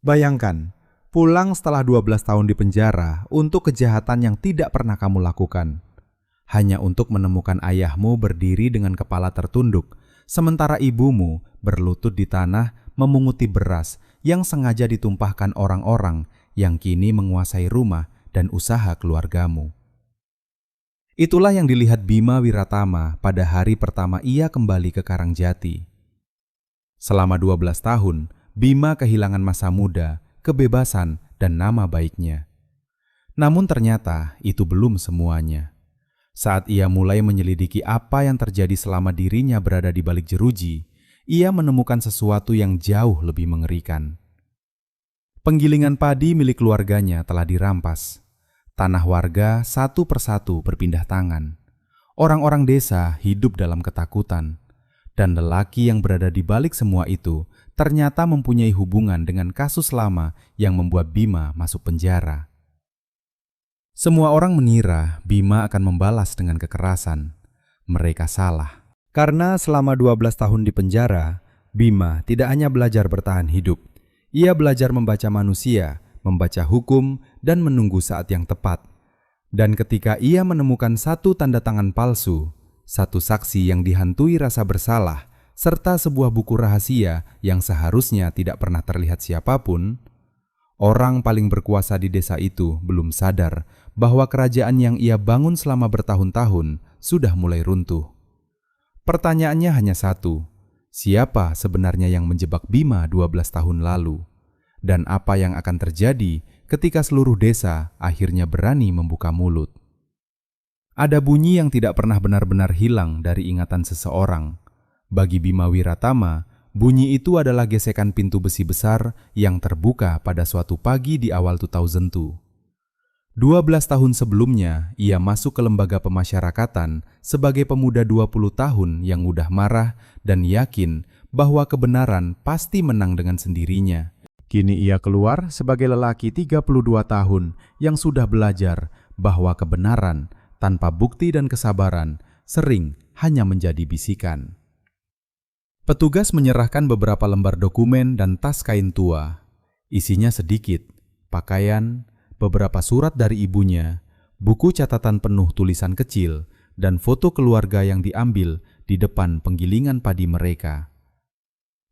Bayangkan, pulang setelah 12 tahun di penjara untuk kejahatan yang tidak pernah kamu lakukan. Hanya untuk menemukan ayahmu berdiri dengan kepala tertunduk, sementara ibumu berlutut di tanah memunguti beras yang sengaja ditumpahkan orang-orang yang kini menguasai rumah dan usaha keluargamu. Itulah yang dilihat Bima Wiratama pada hari pertama ia kembali ke Karangjati. Selama 12 tahun, Bima kehilangan masa muda, kebebasan, dan nama baiknya. Namun ternyata itu belum semuanya. Saat ia mulai menyelidiki apa yang terjadi selama dirinya berada di balik jeruji, ia menemukan sesuatu yang jauh lebih mengerikan. Penggilingan padi milik keluarganya telah dirampas. Tanah warga satu persatu berpindah tangan. Orang-orang desa hidup dalam ketakutan. Dan lelaki yang berada di balik semua itu ternyata mempunyai hubungan dengan kasus lama yang membuat Bima masuk penjara. Semua orang mengira Bima akan membalas dengan kekerasan. Mereka salah. Karena selama 12 tahun di penjara, Bima tidak hanya belajar bertahan hidup. Ia belajar membaca manusia, membaca hukum, dan menunggu saat yang tepat. Dan ketika ia menemukan satu tanda tangan palsu, satu saksi yang dihantui rasa bersalah, serta sebuah buku rahasia yang seharusnya tidak pernah terlihat siapapun, orang paling berkuasa di desa itu belum sadar bahwa kerajaan yang ia bangun selama bertahun-tahun sudah mulai runtuh. Pertanyaannya hanya satu, siapa sebenarnya yang menjebak Bima 12 tahun lalu? Dan apa yang akan terjadi ketika seluruh desa akhirnya berani membuka mulut? Ada bunyi yang tidak pernah benar-benar hilang dari ingatan seseorang. Bagi Bima Wiratama, bunyi itu adalah gesekan pintu besi besar yang terbuka pada suatu pagi di awal 2002. 12 tahun sebelumnya, ia masuk ke lembaga pemasyarakatan sebagai pemuda 20 tahun yang mudah marah dan yakin bahwa kebenaran pasti menang dengan sendirinya. Kini ia keluar sebagai lelaki 32 tahun yang sudah belajar bahwa kebenaran tanpa bukti dan kesabaran sering hanya menjadi bisikan. Petugas menyerahkan beberapa lembar dokumen dan tas kain tua. Isinya sedikit, pakaian, beberapa surat dari ibunya, buku catatan penuh tulisan kecil, dan foto keluarga yang diambil di depan penggilingan padi mereka.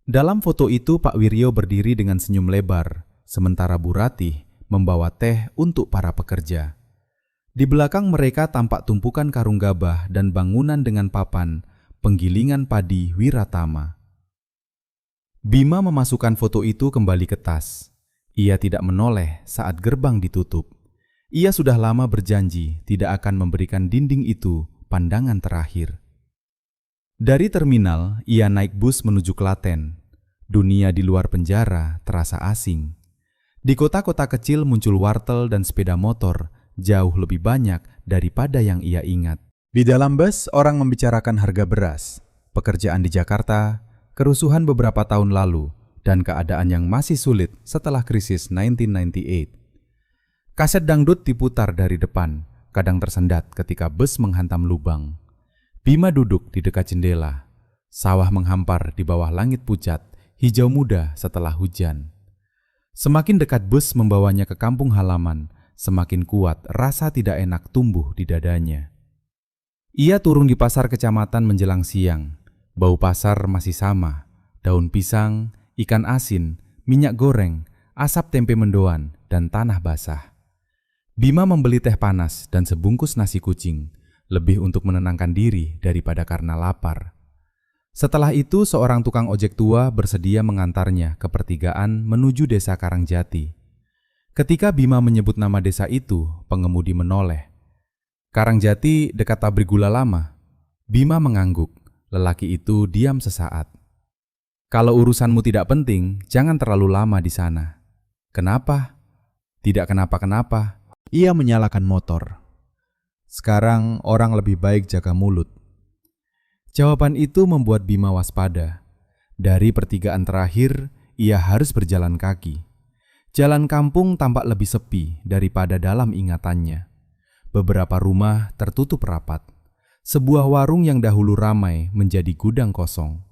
Dalam foto itu Pak Wiryo berdiri dengan senyum lebar, sementara Bu Ratih membawa teh untuk para pekerja. Di belakang mereka tampak tumpukan karung gabah dan bangunan dengan papan penggilingan padi Wiratama. Bima memasukkan foto itu kembali ke tas. Ia tidak menoleh saat gerbang ditutup. Ia sudah lama berjanji tidak akan memberikan dinding itu pandangan terakhir. Dari terminal, ia naik bus menuju Klaten. Dunia di luar penjara terasa asing. Di kota-kota kecil muncul wartel dan sepeda motor jauh lebih banyak daripada yang ia ingat. Di dalam bus, orang membicarakan harga beras, pekerjaan di Jakarta, kerusuhan beberapa tahun lalu, dan keadaan yang masih sulit setelah krisis 1998. Kaset dangdut diputar dari depan, kadang tersendat ketika bus menghantam lubang. Bima duduk di dekat jendela. Sawah menghampar di bawah langit pucat, hijau muda setelah hujan. Semakin dekat bus membawanya ke kampung halaman, semakin kuat rasa tidak enak tumbuh di dadanya. Ia turun di pasar kecamatan menjelang siang. Bau pasar masih sama, daun pisang, ikan asin, minyak goreng, asap tempe mendoan, dan tanah basah. Bima membeli teh panas dan sebungkus nasi kucing, lebih untuk menenangkan diri daripada karena lapar. Setelah itu, seorang tukang ojek tua bersedia mengantarnya ke pertigaan menuju desa Karangjati. Ketika Bima menyebut nama desa itu, pengemudi menoleh. Karangjati dekat pabrik gula lama. Bima mengangguk. Lelaki itu diam sesaat. Kalau urusanmu tidak penting, jangan terlalu lama di sana. Kenapa? Tidak kenapa-kenapa. Ia menyalakan motor. Sekarang orang lebih baik jaga mulut. Jawaban itu membuat Bima waspada. Dari pertigaan terakhir, ia harus berjalan kaki. Jalan kampung tampak lebih sepi daripada dalam ingatannya. Beberapa rumah tertutup rapat. Sebuah warung yang dahulu ramai menjadi gudang kosong.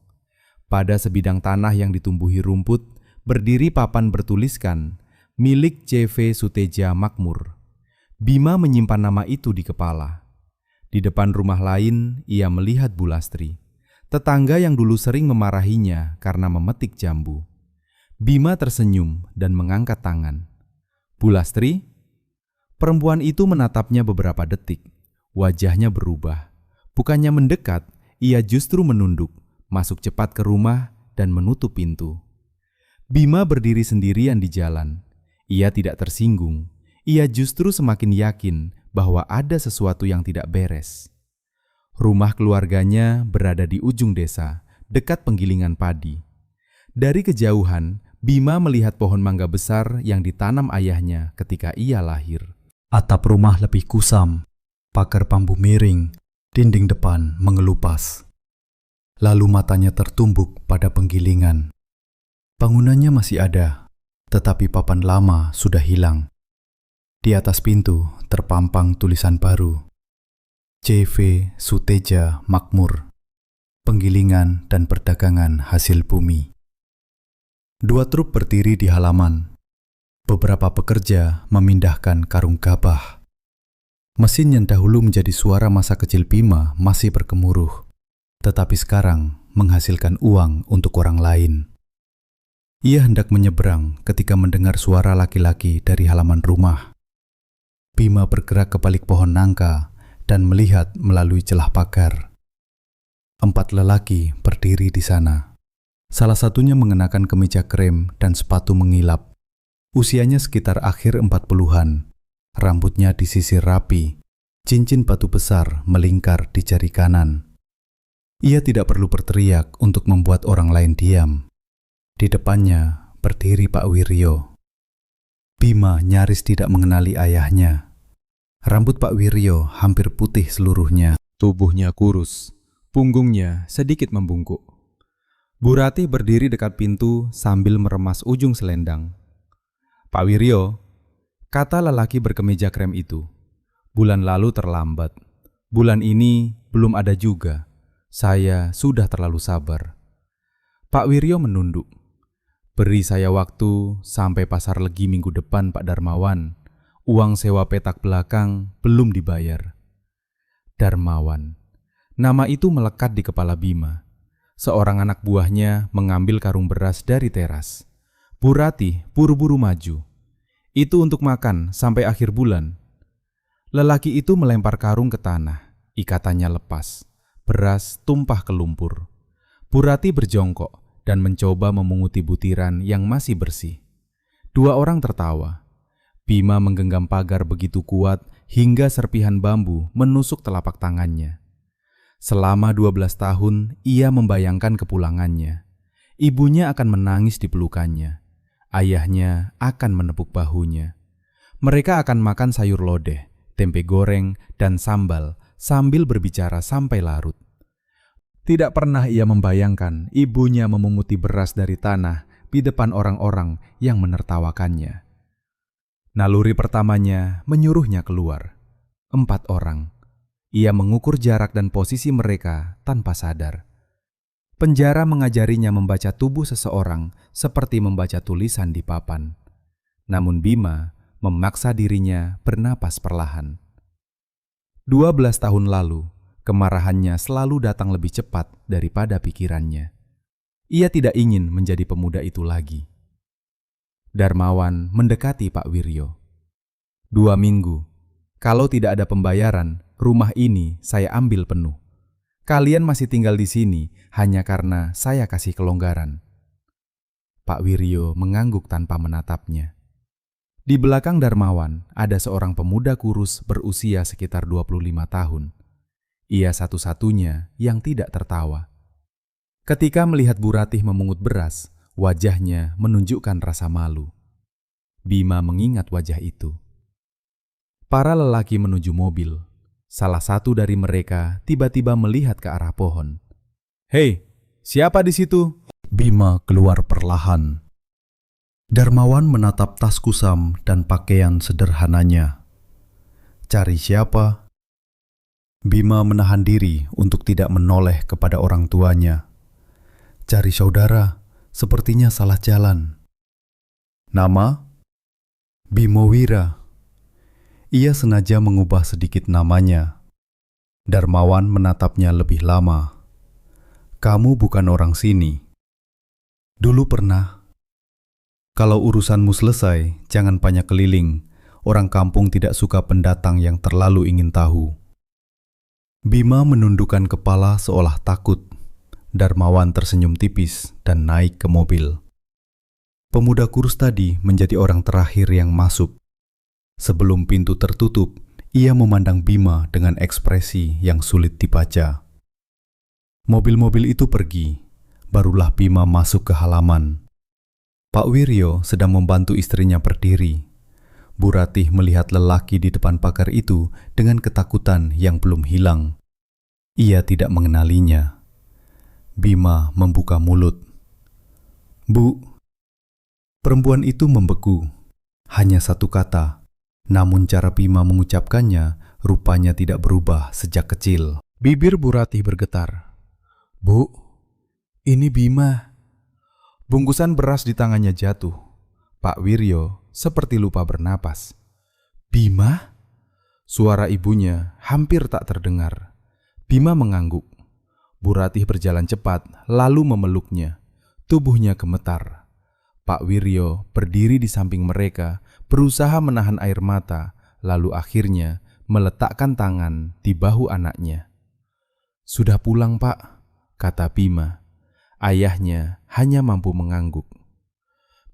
Pada sebidang tanah yang ditumbuhi rumput, berdiri papan bertuliskan, milik CV Suteja Makmur. Bima menyimpan nama itu di kepala. Di depan rumah lain, ia melihat Bulastri, tetangga yang dulu sering memarahinya karena memetik jambu. Bima tersenyum dan mengangkat tangan. "Bulastri?" Perempuan itu menatapnya beberapa detik. Wajahnya berubah. Bukannya mendekat, ia justru menunduk, masuk cepat ke rumah dan menutup pintu. Bima berdiri sendirian di jalan. Ia tidak tersinggung. Ia justru semakin yakin bahwa ada sesuatu yang tidak beres. Rumah keluarganya berada di ujung desa, dekat penggilingan padi. Dari kejauhan, Bima melihat pohon mangga besar yang ditanam ayahnya ketika ia lahir. Atap rumah lebih kusam, pagar bambu miring, dinding depan mengelupas. Lalu matanya tertumbuk pada penggilingan. Bangunannya masih ada, tetapi papan lama sudah hilang. Di atas pintu terpampang tulisan baru. CV Suteja Makmur, Penggilingan dan Perdagangan Hasil Bumi. 2 truk berdiri di halaman. Beberapa pekerja memindahkan karung gabah. Mesin yang dahulu menjadi suara masa kecil Bima masih bergemuruh, tetapi sekarang menghasilkan uang untuk orang lain. Ia hendak menyeberang ketika mendengar suara laki-laki dari halaman rumah. Bima bergerak ke balik pohon nangka dan melihat melalui celah pagar. 4 lelaki berdiri di sana. Salah satunya mengenakan kemeja krem dan sepatu mengilap. Usianya sekitar akhir 40-an. Rambutnya disisir rapi. Cincin batu besar melingkar di jari kanan. Ia tidak perlu berteriak untuk membuat orang lain diam. Di depannya berdiri Pak Wiryo. Bima nyaris tidak mengenali ayahnya. Rambut Pak Wiryo hampir putih seluruhnya. Tubuhnya kurus, punggungnya sedikit membungkuk. Bu Ratih berdiri dekat pintu sambil meremas ujung selendang. "Pak Wiryo," kata lelaki berkemeja krem itu, "bulan lalu terlambat. Bulan ini belum ada juga. Saya sudah terlalu sabar." Pak Wiryo menunduk. "Beri saya waktu sampai pasar Legi minggu depan, Pak Darmawan. Uang sewa petak belakang belum dibayar." Darmawan. Nama itu melekat di kepala Bima. Seorang anak buahnya mengambil karung beras dari teras. Bu Ratih buru-buru maju. "Itu untuk makan sampai akhir bulan." Lelaki itu melempar karung ke tanah. Ikatannya lepas. Beras tumpah ke lumpur. Bu Ratih berjongkok dan mencoba memunguti butiran yang masih bersih. 2 orang tertawa. Bima menggenggam pagar begitu kuat hingga serpihan bambu menusuk telapak tangannya. Selama 12 tahun, ia membayangkan kepulangannya. Ibunya akan menangis di pelukannya. Ayahnya akan menepuk bahunya. Mereka akan makan sayur lodeh, tempe goreng, dan sambal sambil berbicara sampai larut. Tidak pernah ia membayangkan ibunya memunguti beras dari tanah di depan orang-orang yang menertawakannya. Naluri pertamanya menyuruhnya keluar. 4 orang. Ia mengukur jarak dan posisi mereka tanpa sadar. Penjara mengajarinya membaca tubuh seseorang seperti membaca tulisan di papan. Namun Bima memaksa dirinya bernapas perlahan. 12 tahun lalu, kemarahannya selalu datang lebih cepat daripada pikirannya. Ia tidak ingin menjadi pemuda itu lagi. Darmawan mendekati Pak Wiryo. 2 minggu. Kalau tidak ada pembayaran, rumah ini saya ambil penuh. Kalian masih tinggal di sini hanya karena saya kasih kelonggaran. Pak Wiryo mengangguk tanpa menatapnya. Di belakang Darmawan ada seorang pemuda kurus berusia sekitar 25 tahun. Ia satu-satunya yang tidak tertawa. Ketika melihat Bu Ratih memungut beras, wajahnya menunjukkan rasa malu. Bima mengingat wajah itu. Para lelaki menuju mobil. Salah satu dari mereka tiba-tiba melihat ke arah pohon. "Hei, siapa di situ?" Bima keluar perlahan. Darmawan menatap tas kusam dan pakaian sederhananya. Cari siapa? Bima menahan diri untuk tidak menoleh kepada orang tuanya. Cari saudara, sepertinya salah jalan. Nama? Bimowira. Ia sengaja mengubah sedikit namanya. Darmawan menatapnya lebih lama. Kamu bukan orang sini. Dulu pernah. Kalau urusanmu selesai, jangan banyak keliling. Orang kampung tidak suka pendatang yang terlalu ingin tahu. Bima menundukkan kepala seolah takut. Darmawan tersenyum tipis dan naik ke mobil. Pemuda kurus tadi menjadi orang terakhir yang masuk. Sebelum pintu tertutup, ia memandang Bima dengan ekspresi yang sulit dibaca. Mobil-mobil itu pergi, barulah Bima masuk ke halaman. Pak Wiryo sedang membantu istrinya berdiri. Bu Ratih melihat lelaki di depan pagar itu dengan ketakutan yang belum hilang. Ia tidak mengenalinya. Bima membuka mulut. Bu. Perempuan itu membeku. Hanya satu kata. Namun cara Bima mengucapkannya rupanya tidak berubah sejak kecil. Bibir Bu Ratih bergetar. Bu, ini Bima. Bungkusan beras di tangannya jatuh. Pak Wiryo seperti lupa bernapas. Bima? Suara ibunya hampir tak terdengar. Bima mengangguk. Bu Ratih berjalan cepat lalu memeluknya. Tubuhnya gemetar. Pak Wiryo berdiri di samping mereka, berusaha menahan air mata, lalu akhirnya meletakkan tangan di bahu anaknya. Sudah pulang, Pak, kata Bima. Ayahnya hanya mampu mengangguk.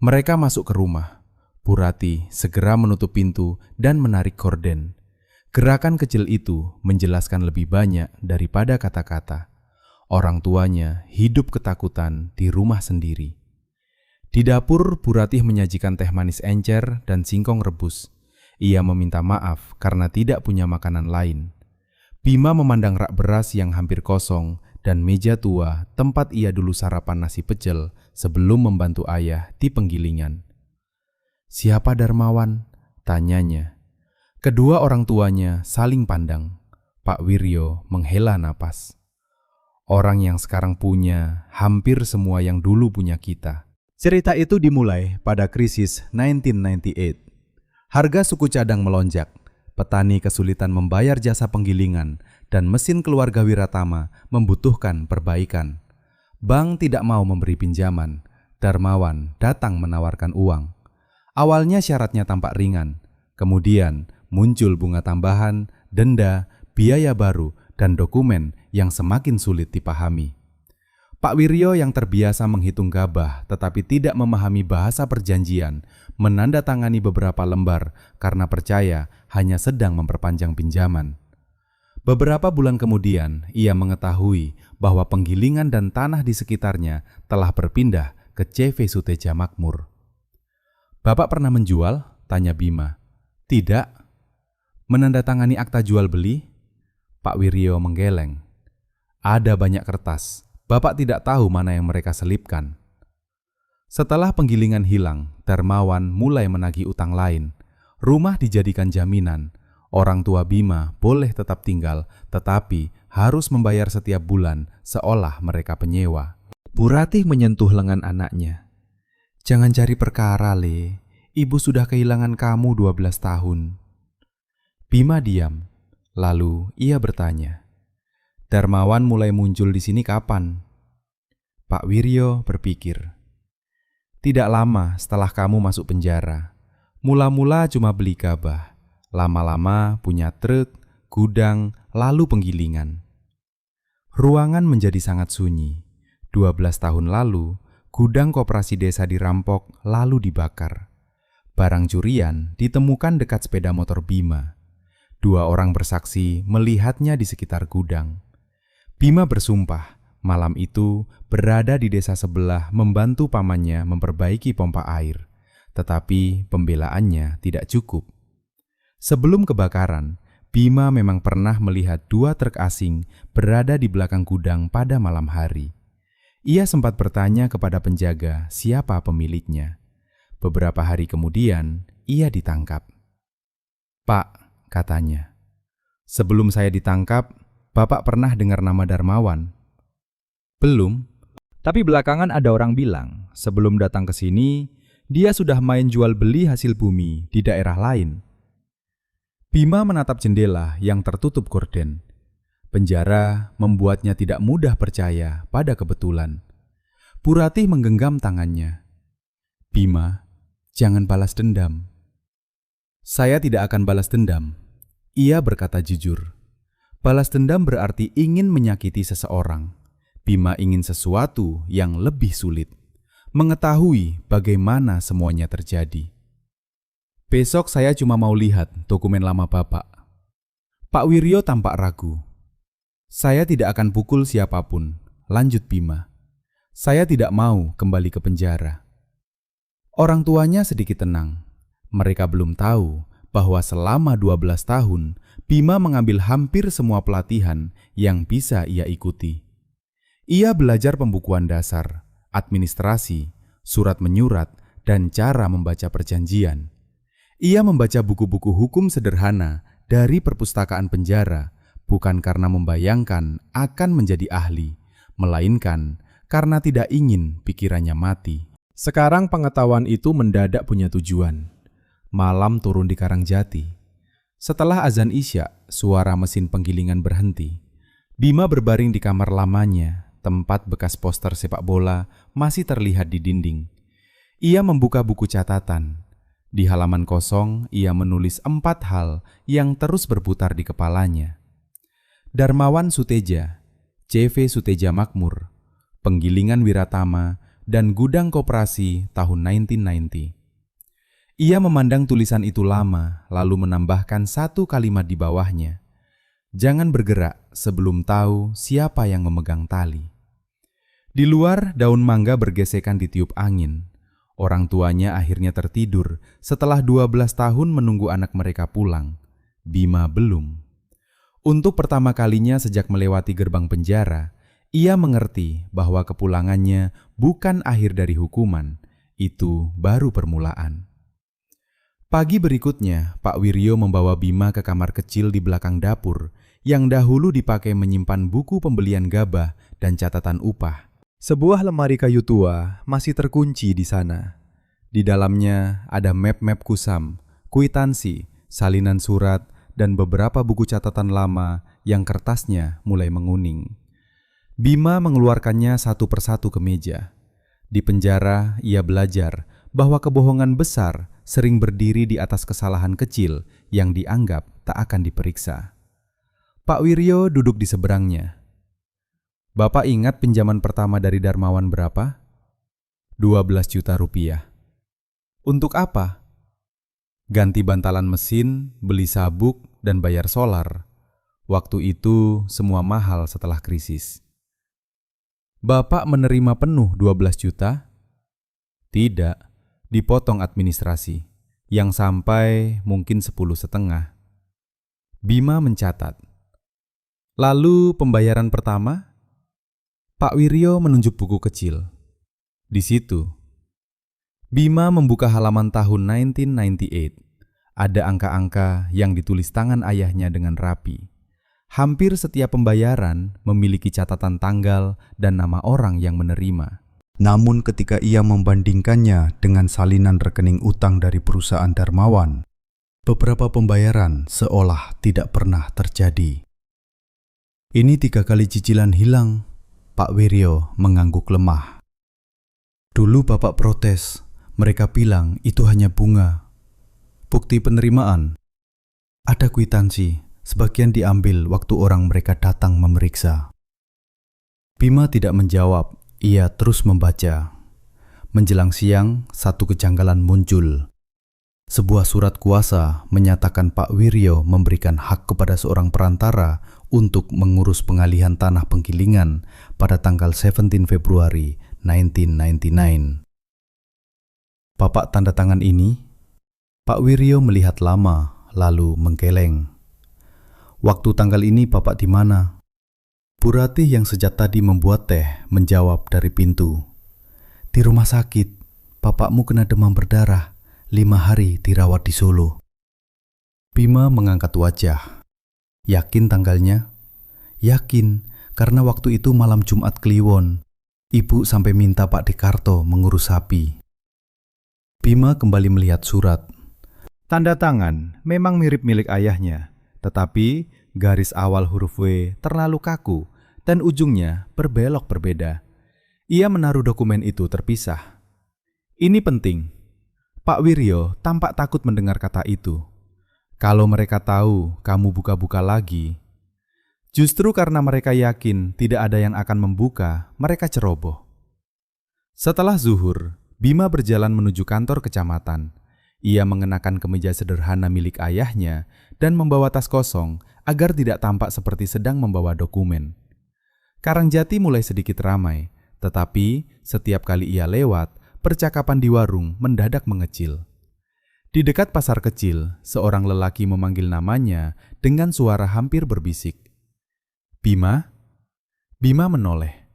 Mereka masuk ke rumah. Bu Ratih segera menutup pintu dan menarik korden. Gerakan kecil itu menjelaskan lebih banyak daripada kata-kata. Orang tuanya hidup ketakutan di rumah sendiri. Di dapur, Bu Ratih menyajikan teh manis encer dan singkong rebus. Ia meminta maaf karena tidak punya makanan lain. Bima memandang rak beras yang hampir kosong dan meja tua tempat ia dulu sarapan nasi pecel sebelum membantu ayah di penggilingan. Siapa Darmawan? Tanyanya. Kedua orang tuanya saling pandang. Pak Wiryo menghela napas. Orang yang sekarang punya hampir semua yang dulu punya kita. Cerita itu dimulai pada krisis 1998. Harga suku cadang melonjak, petani kesulitan membayar jasa penggilingan, dan mesin keluarga Wiratama membutuhkan perbaikan. Bank tidak mau memberi pinjaman. Darmawan datang menawarkan uang. Awalnya syaratnya tampak ringan, kemudian muncul bunga tambahan, denda, biaya baru, dan dokumen yang semakin sulit dipahami. Pak Wiryo yang terbiasa menghitung gabah tetapi tidak memahami bahasa perjanjian, menandatangani beberapa lembar karena percaya hanya sedang memperpanjang pinjaman. Beberapa bulan kemudian, ia mengetahui bahwa penggilingan dan tanah di sekitarnya telah berpindah ke CV Suteja Makmur. Bapak pernah menjual? Tanya Bima. Tidak. Menandatangani akta jual beli? Pak Wiryo menggeleng. Ada banyak kertas. Bapak tidak tahu mana yang mereka selipkan. Setelah penggilingan hilang, Darmawan mulai menagih utang lain. Rumah dijadikan jaminan. Orang tua Bima boleh tetap tinggal, tetapi harus membayar setiap bulan seolah mereka penyewa. Bu Ratih menyentuh lengan anaknya. Jangan cari perkara, Le. Ibu sudah kehilangan kamu 12 tahun. Bima diam. Lalu ia bertanya. Darmawan mulai muncul di sini kapan? Pak Wiryo berpikir. Tidak lama setelah kamu masuk penjara. Mula-mula cuma beli gabah. Lama-lama punya truk, gudang, lalu penggilingan. Ruangan menjadi sangat sunyi. 12 tahun lalu, gudang koperasi desa dirampok lalu dibakar. Barang curian ditemukan dekat sepeda motor Bima. 2 orang bersaksi melihatnya di sekitar gudang. Bima bersumpah malam itu berada di desa sebelah membantu pamannya memperbaiki pompa air. Tetapi pembelaannya tidak cukup. Sebelum kebakaran, Bima memang pernah melihat 2 truk asing berada di belakang gudang pada malam hari. Ia sempat bertanya kepada penjaga siapa pemiliknya. Beberapa hari kemudian, ia ditangkap. Pak, katanya, sebelum saya ditangkap, Bapak pernah dengar nama Darmawan? Belum, tapi belakangan ada orang bilang sebelum datang ke sini, dia sudah main jual beli hasil bumi di daerah lain. Bima menatap jendela yang tertutup gorden. Penjara membuatnya tidak mudah percaya pada kebetulan. Purati menggenggam tangannya. Bima, jangan balas dendam. Saya tidak akan balas dendam. Ia berkata jujur. Balas dendam berarti ingin menyakiti seseorang. Bima ingin sesuatu yang lebih sulit. Mengetahui bagaimana semuanya terjadi. Besok saya cuma mau lihat dokumen lama Bapak. Pak Wiryo tampak ragu. Saya tidak akan pukul siapapun, lanjut Bima. Saya tidak mau kembali ke penjara. Orang tuanya sedikit tenang. Mereka belum tahu bahwa selama 12 tahun, Bima mengambil hampir semua pelatihan yang bisa ia ikuti. Ia belajar pembukuan dasar, administrasi, surat menyurat, dan cara membaca perjanjian. Ia membaca buku-buku hukum sederhana dari perpustakaan penjara, bukan karena membayangkan akan menjadi ahli, melainkan karena tidak ingin pikirannya mati. Sekarang pengetahuan itu mendadak punya tujuan. Malam turun di Karangjati. Setelah azan Isya, suara mesin penggilingan berhenti. Bima berbaring di kamar lamanya, tempat bekas poster sepak bola masih terlihat di dinding. Ia membuka buku catatan. Di halaman kosong, ia menulis 4 hal yang terus berputar di kepalanya. Darmawan Suteja, CV Suteja Makmur, Penggilingan Wiratama, dan Gudang Koperasi tahun 1990. Ia memandang tulisan itu lama, lalu menambahkan 1 kalimat di bawahnya. Jangan bergerak sebelum tahu siapa yang memegang tali. Di luar, daun mangga bergesekan ditiup angin. Orang tuanya akhirnya tertidur setelah 12 tahun menunggu anak mereka pulang. Bima belum. Untuk pertama kalinya sejak melewati gerbang penjara, ia mengerti bahwa kepulangannya bukan akhir dari hukuman, itu baru permulaan. Pagi berikutnya, Pak Wiryo membawa Bima ke kamar kecil di belakang dapur yang dahulu dipakai menyimpan buku pembelian gabah dan catatan upah. Sebuah lemari kayu tua masih terkunci di sana. Di dalamnya ada map-map kusam, kwitansi, salinan surat, dan beberapa buku catatan lama yang kertasnya mulai menguning. Bima mengeluarkannya satu persatu ke meja. Di penjara, ia belajar bahwa kebohongan besar sering berdiri di atas kesalahan kecil yang dianggap tak akan diperiksa. Pak Wiryo duduk di seberangnya. Bapak ingat pinjaman pertama dari Darmawan berapa? 12 juta rupiah. Untuk apa? Ganti bantalan mesin, beli sabuk, dan bayar solar. Waktu itu semua mahal setelah krisis. Bapak menerima penuh 12 juta? Tidak, dipotong administrasi, yang sampai mungkin 10,5. Bima mencatat. Lalu pembayaran pertama? Pak Wiryo menunjuk buku kecil. Di situ, Bima membuka halaman tahun 1998. Ada angka-angka yang ditulis tangan ayahnya dengan rapi. Hampir setiap pembayaran memiliki catatan tanggal dan nama orang yang menerima. Namun ketika ia membandingkannya dengan salinan rekening utang dari perusahaan Darmawan, beberapa pembayaran seolah tidak pernah terjadi. Ini 3 kali cicilan hilang, Pak Wiryo mengangguk lemah. Dulu Bapak protes, mereka bilang itu hanya bunga. Bukti penerimaan. Ada kwitansi, sebagian diambil waktu orang mereka datang memeriksa. Bima tidak menjawab, ia terus membaca. Menjelang siang, satu kejanggalan muncul. Sebuah surat kuasa menyatakan Pak Wiryo memberikan hak kepada seorang perantara untuk mengurus pengalihan tanah penggilingan pada tanggal 17 Februari 1999. Bapak tanda tangan ini? Pak Wiryo melihat lama, lalu menggeleng. Waktu tanggal ini Bapak di mana? Purati yang sejak tadi membuat teh menjawab dari pintu. Di rumah sakit, bapakmu kena demam berdarah, 5 hari dirawat di Solo. Bima mengangkat wajah. Yakin tanggalnya? Yakin, karena waktu itu malam Jumat Kliwon. Ibu sampai minta Pak Dekarto mengurus sapi. Bima kembali melihat surat. Tanda tangan memang mirip milik ayahnya, tetapi garis awal huruf W terlalu kaku dan ujungnya berbelok berbeda. Ia menaruh dokumen itu terpisah. Ini penting. Pak Wiryo tampak takut mendengar kata itu. Kalau mereka tahu kamu buka-buka lagi. Justru karena mereka yakin tidak ada yang akan membuka, mereka ceroboh. Setelah zuhur, Bima berjalan menuju kantor kecamatan. Ia mengenakan kemeja sederhana milik ayahnya dan membawa tas kosong agar tidak tampak seperti sedang membawa dokumen. Karangjati mulai sedikit ramai, tetapi setiap kali ia lewat, percakapan di warung mendadak mengecil. Di dekat pasar kecil, seorang lelaki memanggil namanya dengan suara hampir berbisik. "Bima?" Bima menoleh.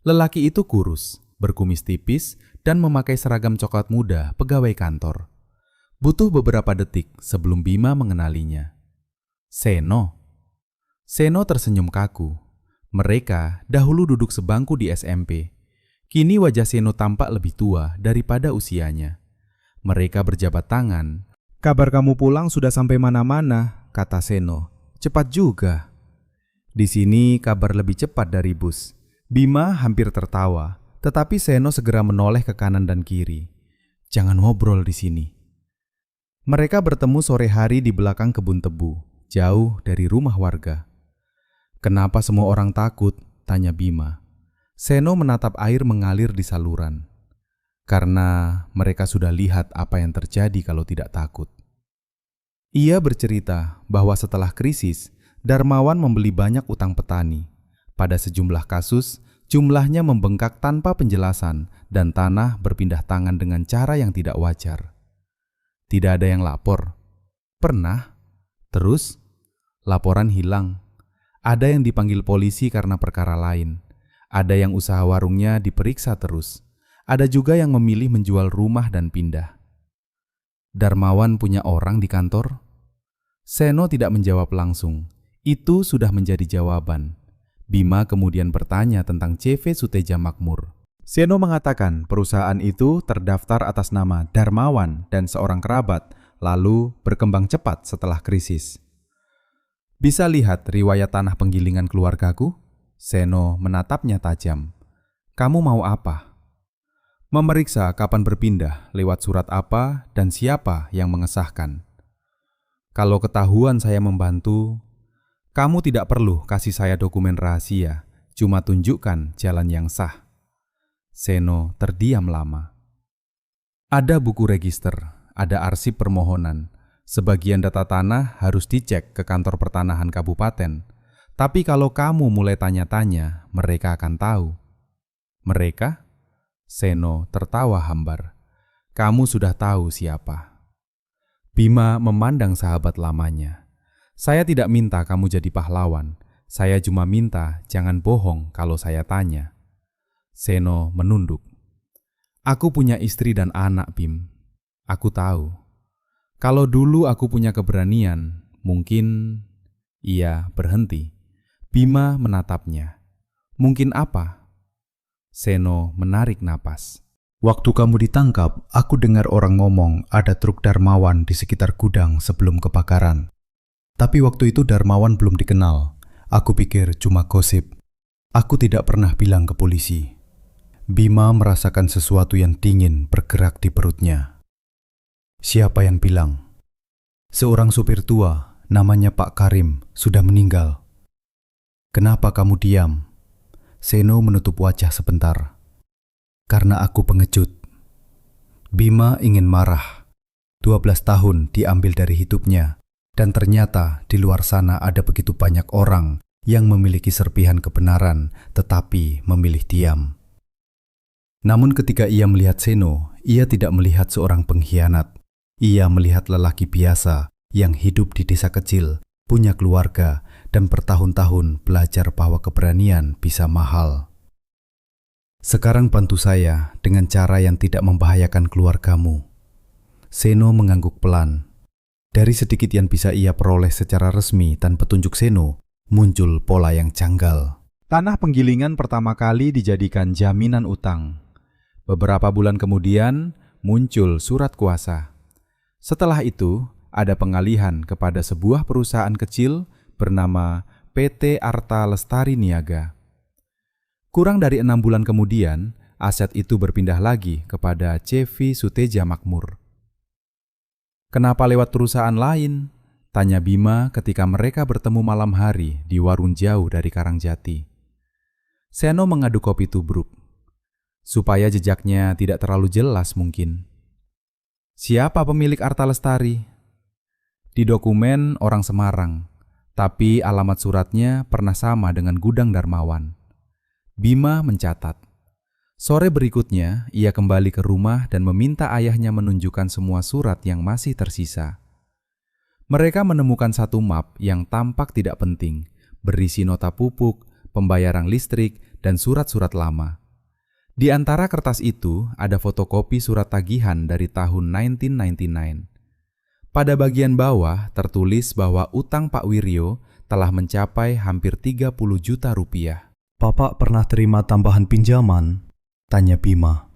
Lelaki itu kurus, berkumis tipis, dan memakai seragam coklat muda pegawai kantor. Butuh beberapa detik sebelum Bima mengenalinya. Seno. Seno tersenyum kaku. Mereka dahulu duduk sebangku di SMP. Kini wajah Seno tampak lebih tua daripada usianya. Mereka berjabat tangan. "Kabar kamu pulang sudah sampai mana-mana," kata Seno. "Cepat juga." Di sini kabar lebih cepat dari bus. Bima hampir tertawa, tetapi Seno segera menoleh ke kanan dan kiri. "Jangan ngobrol di sini." Mereka bertemu sore hari di belakang kebun tebu, jauh dari rumah warga. "Kenapa semua orang takut?" tanya Bima. Seno menatap air mengalir di saluran. Karena mereka sudah lihat apa yang terjadi kalau tidak takut. Ia bercerita bahwa setelah krisis, Darmawan membeli banyak utang petani. Pada sejumlah kasus, jumlahnya membengkak tanpa penjelasan dan tanah berpindah tangan dengan cara yang tidak wajar. Tidak ada yang lapor. Pernah. Terus, laporan hilang. Ada yang dipanggil polisi karena perkara lain. Ada yang usaha warungnya diperiksa terus. Ada juga yang memilih menjual rumah dan pindah. Darmawan punya orang di kantor? Seno tidak menjawab langsung. Itu sudah menjadi jawaban. Bima kemudian bertanya tentang CV Suteja Makmur. Seno mengatakan perusahaan itu terdaftar atas nama Darmawan dan seorang kerabat, lalu berkembang cepat setelah krisis. "Bisa lihat riwayat tanah penggilingan keluargaku?" Seno menatapnya tajam. "Kamu mau apa?" "Memeriksa kapan berpindah, lewat surat apa, dan siapa yang mengesahkan. Kalau ketahuan saya membantu, kamu tidak perlu kasih saya dokumen rahasia, cuma tunjukkan jalan yang sah." Seno terdiam lama. Ada buku register, ada arsip permohonan. Sebagian data tanah harus dicek ke kantor pertanahan kabupaten. Tapi kalau kamu mulai tanya-tanya, mereka akan tahu. "Mereka?" Seno tertawa hambar. "Kamu sudah tahu siapa." Bima memandang sahabat lamanya. "Saya tidak minta kamu jadi pahlawan. Saya cuma minta jangan bohong kalau saya tanya." Seno menunduk. "Aku punya istri dan anak, Bim. Aku tahu. Kalau dulu aku punya keberanian, mungkin..." Ia berhenti. Bima menatapnya. "Mungkin apa?" Seno menarik napas. Waktu kamu ditangkap, aku dengar orang ngomong ada truk Darmawan di sekitar gudang sebelum kebakaran. Tapi waktu itu Darmawan belum dikenal. Aku pikir cuma gosip. Aku tidak pernah bilang ke polisi. Bima merasakan sesuatu yang dingin bergerak di perutnya. Siapa yang bilang? Seorang supir tua, namanya Pak Karim, sudah meninggal. Kenapa kamu diam? Seno menutup wajah sebentar. Karena aku pengecut. Bima ingin marah. 12 tahun diambil dari hidupnya, dan ternyata di luar sana ada begitu banyak orang yang memiliki serpihan kebenaran tetapi memilih diam. Namun ketika ia melihat Seno, ia tidak melihat seorang pengkhianat. Ia melihat lelaki biasa yang hidup di desa kecil, punya keluarga, dan bertahun-tahun belajar bahwa keberanian bisa mahal. Sekarang bantu saya dengan cara yang tidak membahayakan keluargamu. Seno mengangguk pelan. Dari sedikit yang bisa ia peroleh secara resmi dan petunjuk Seno, muncul pola yang janggal. Tanah penggilingan pertama kali dijadikan jaminan utang. Beberapa bulan kemudian, muncul surat kuasa. Setelah itu, ada pengalihan kepada sebuah perusahaan kecil bernama PT Arta Lestari Niaga. Kurang dari 6 bulan kemudian, aset itu berpindah lagi kepada CV Suteja Makmur. "Kenapa lewat perusahaan lain?" tanya Bima ketika mereka bertemu malam hari di warung jauh dari Karangjati. Seno mengadu kopi tubruk, supaya jejaknya tidak terlalu jelas mungkin. "Siapa pemilik Arta Lestari?" "Di dokumen orang Semarang, tapi alamat suratnya pernah sama dengan Gudang Darmawan." Bima mencatat. Sore berikutnya, ia kembali ke rumah dan meminta ayahnya menunjukkan semua surat yang masih tersisa. Mereka menemukan satu map yang tampak tidak penting, berisi nota pupuk, pembayaran listrik, dan surat-surat lama. Di antara kertas itu ada fotokopi surat tagihan dari tahun 1999. Pada bagian bawah tertulis bahwa utang Pak Wiryo telah mencapai hampir 30 juta rupiah. "Bapak pernah terima tambahan pinjaman?" tanya Bima.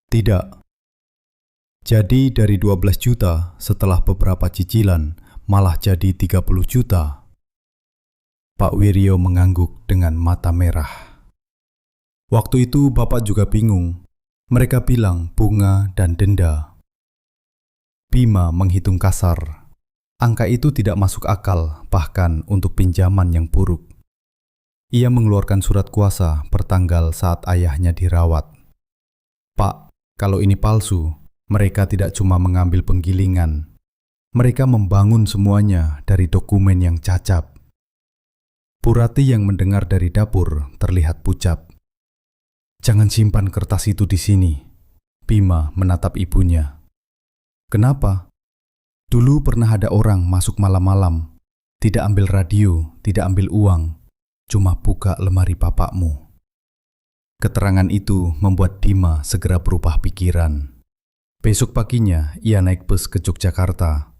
"Tidak. Jadi dari 12 juta setelah beberapa cicilan malah jadi 30 juta. Pak Wiryo mengangguk dengan mata merah. "Waktu itu Bapak juga bingung. Mereka bilang bunga dan denda." Bima menghitung kasar. Angka itu tidak masuk akal, bahkan untuk pinjaman yang buruk. Ia mengeluarkan surat kuasa pertanggal saat ayahnya dirawat. "Pak, kalau ini palsu, mereka tidak cuma mengambil penggilingan. Mereka membangun semuanya dari dokumen yang cacat." Purati yang mendengar dari dapur terlihat pucat. "Jangan simpan kertas itu di sini." Bima menatap ibunya. "Kenapa?" "Dulu pernah ada orang masuk malam-malam. Tidak ambil radio, tidak ambil uang. Cuma buka lemari bapakmu." Keterangan itu membuat Bima segera berubah pikiran. Besok paginya ia naik bus ke Yogyakarta.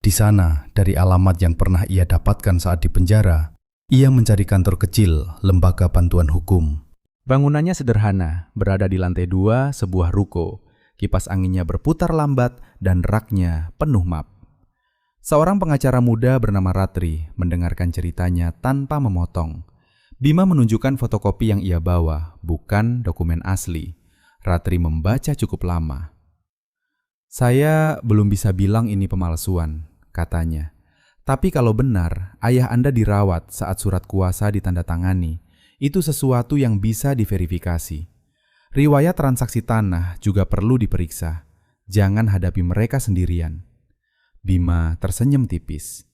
Di sana, dari alamat yang pernah ia dapatkan saat di penjara, ia mencari kantor kecil Lembaga Bantuan Hukum. Bangunannya sederhana, berada di lantai 2 sebuah ruko. Kipas anginnya berputar lambat dan raknya penuh map. Seorang pengacara muda bernama Ratri mendengarkan ceritanya tanpa memotong. Bima menunjukkan fotokopi yang ia bawa, bukan dokumen asli. Ratri membaca cukup lama. "Saya belum bisa bilang ini pemalsuan," katanya. "Tapi kalau benar ayah Anda dirawat saat surat kuasa ditandatangani, itu sesuatu yang bisa diverifikasi. Riwayat transaksi tanah juga perlu diperiksa. Jangan hadapi mereka sendirian." Bima tersenyum tipis.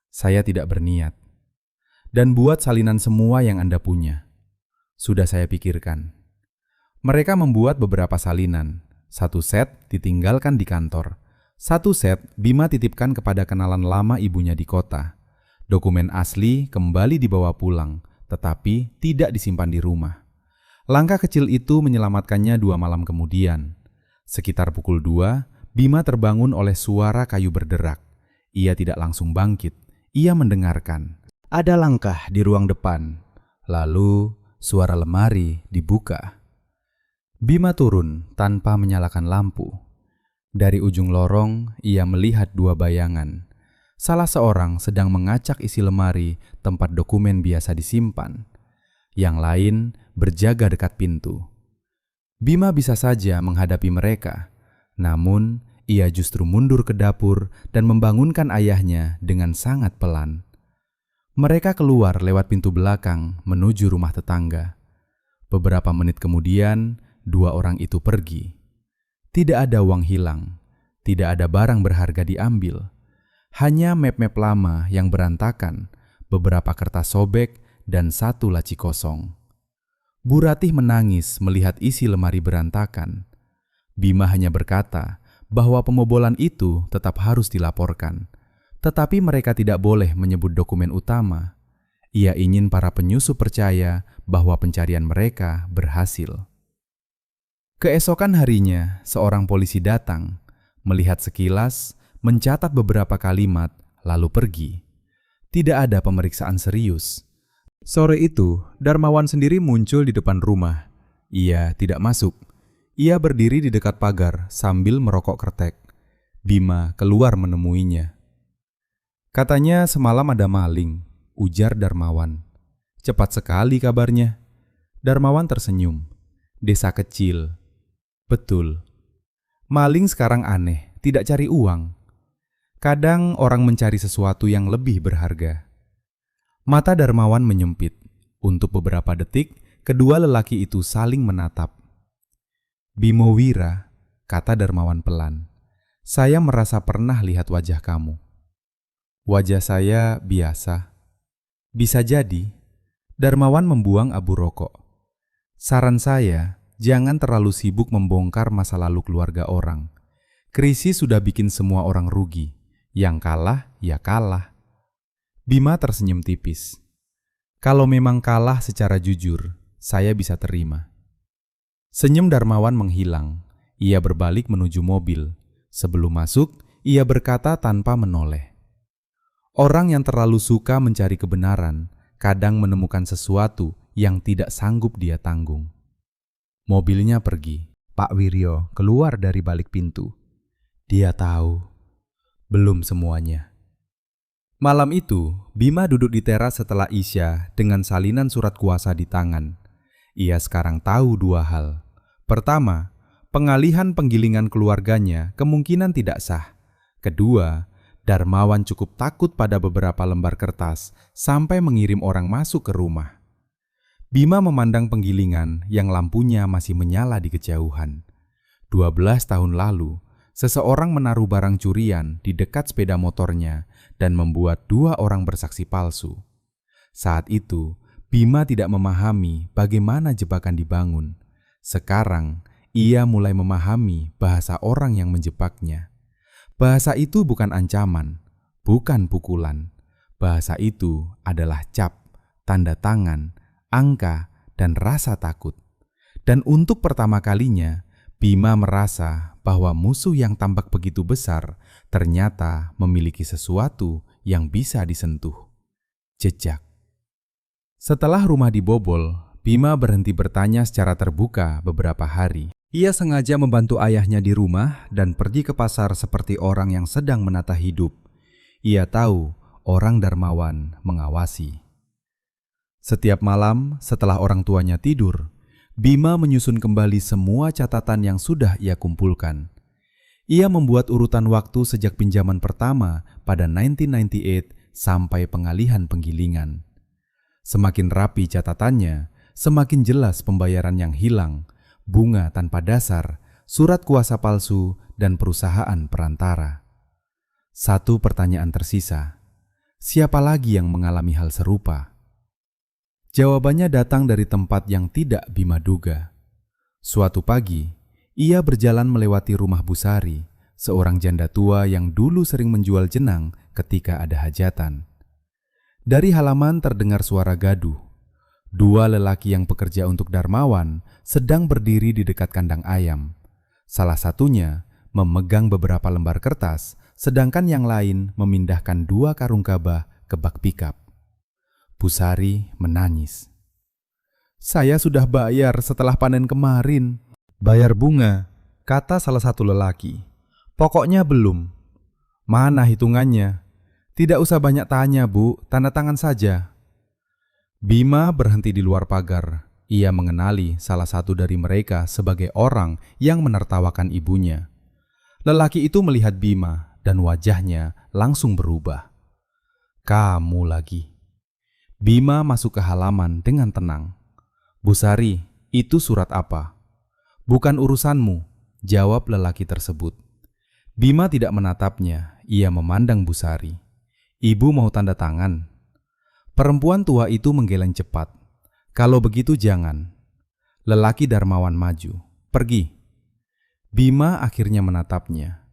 "Saya tidak berniat. Dan buat salinan semua yang Anda punya. Sudah saya pikirkan." Mereka membuat beberapa salinan. Satu set ditinggalkan di kantor. Satu set Bima titipkan kepada kenalan lama ibunya di kota. Dokumen asli kembali dibawa pulang, tetapi tidak disimpan di rumah. Langkah kecil itu menyelamatkannya 2 malam kemudian. Sekitar pukul 2, Bima terbangun oleh suara kayu berderak. Ia tidak langsung bangkit. Ia mendengarkan. Ada langkah di ruang depan. Lalu suara lemari dibuka. Bima turun tanpa menyalakan lampu. Dari ujung lorong, ia melihat 2 bayangan. Salah seorang sedang mengacak isi lemari tempat dokumen biasa disimpan. Yang lain berjaga dekat pintu. Bima bisa saja menghadapi mereka. Namun, ia justru mundur ke dapur dan membangunkan ayahnya dengan sangat pelan. Mereka keluar lewat pintu belakang menuju rumah tetangga. Beberapa menit kemudian, 2 orang itu pergi. Tidak ada uang hilang, tidak ada barang berharga diambil. Hanya map-map lama yang berantakan, beberapa kertas sobek, dan 1 laci kosong. Bu Ratih menangis melihat isi lemari berantakan. Bima hanya berkata bahwa pembobolan itu tetap harus dilaporkan, tetapi mereka tidak boleh menyebut dokumen utama. Ia ingin para penyusup percaya bahwa pencarian mereka berhasil. Keesokan harinya, seorang polisi datang, melihat sekilas, mencatat beberapa kalimat, lalu pergi. Tidak ada pemeriksaan serius. Sore itu, Darmawan sendiri muncul di depan rumah. Ia tidak masuk. Ia berdiri di dekat pagar sambil merokok kretek. Bima keluar menemuinya. Katanya semalam ada maling, ujar Darmawan. Cepat sekali kabarnya. Darmawan tersenyum. Desa kecil. Betul. Maling sekarang aneh, tidak cari uang. Kadang orang mencari sesuatu yang lebih berharga. Mata Darmawan menyempit. Untuk beberapa detik, kedua lelaki itu saling menatap. Bimo Wira, kata Darmawan pelan. Saya merasa pernah lihat wajah kamu. Wajah saya biasa. Bisa jadi. Darmawan membuang abu rokok. Saran saya, jangan terlalu sibuk membongkar masa lalu keluarga orang. Krisis sudah bikin semua orang rugi. Yang kalah, ya kalah. Bima tersenyum tipis. Kalau memang kalah secara jujur, saya bisa terima. Senyum Darmawan menghilang. Ia berbalik menuju mobil. Sebelum masuk, ia berkata tanpa menoleh. Orang yang terlalu suka mencari kebenaran, kadang menemukan sesuatu yang tidak sanggup dia tanggung. Mobilnya pergi. Pak Wiryo keluar dari balik pintu. Dia tahu. Belum semuanya. Malam itu, Bima duduk di teras setelah Isya dengan salinan surat kuasa di tangan. Ia sekarang tahu dua hal. Pertama, pengalihan penggilingan keluarganya kemungkinan tidak sah. Kedua, Darmawan cukup takut pada beberapa lembar kertas sampai mengirim orang masuk ke rumah. Bima memandang penggilingan yang lampunya masih menyala di kejauhan. 12 tahun lalu, seseorang menaruh barang curian di dekat sepeda motornya dan membuat 2 orang bersaksi palsu. Saat itu, Bima tidak memahami bagaimana jebakan dibangun. Sekarang, ia mulai memahami bahasa orang yang menjebaknya. Bahasa itu bukan ancaman, bukan pukulan. Bahasa itu adalah cap, tanda tangan, angka, dan rasa takut. Dan untuk pertama kalinya, Bima merasa bahwa musuh yang tampak begitu besar ternyata memiliki sesuatu yang bisa disentuh. Jejak. Setelah rumah dibobol, Bima berhenti bertanya secara terbuka beberapa hari. Ia sengaja membantu ayahnya di rumah dan pergi ke pasar seperti orang yang sedang menata hidup. Ia tahu orang Darmawan mengawasi. Setiap malam setelah orang tuanya tidur, Bima menyusun kembali semua catatan yang sudah ia kumpulkan. Ia membuat urutan waktu sejak pinjaman pertama pada 1998 sampai pengalihan penggilingan. Semakin rapi catatannya, semakin jelas pembayaran yang hilang, bunga tanpa dasar, surat kuasa palsu, dan perusahaan perantara. Satu pertanyaan tersisa. Siapa lagi yang mengalami hal serupa? Jawabannya datang dari tempat yang tidak Bima duga. Suatu pagi, ia berjalan melewati rumah Busari, seorang janda tua yang dulu sering menjual jenang ketika ada hajatan. Dari halaman terdengar suara gaduh. 2 lelaki yang bekerja untuk Darmawan sedang berdiri di dekat kandang ayam. Salah satunya memegang beberapa lembar kertas, sedangkan yang lain memindahkan 2 karung gabah ke bak pikap. Busari menangis. Saya sudah bayar setelah panen kemarin. Bayar bunga, kata salah satu lelaki. Pokoknya belum. Mana hitungannya? Tidak usah banyak tanya, Bu, tanda tangan saja. Bima berhenti di luar pagar. Ia mengenali salah satu dari mereka sebagai orang yang menertawakan ibunya. Lelaki itu melihat Bima dan wajahnya langsung berubah. Kamu lagi. Bima masuk ke halaman dengan tenang. Busari, itu surat apa? Bukan urusanmu, jawab lelaki tersebut. Bima tidak menatapnya, ia memandang Busari. Ibu mau tanda tangan. Perempuan tua itu menggeleng cepat. Kalau begitu jangan. Lelaki Darmawan maju. Pergi. Bima akhirnya menatapnya.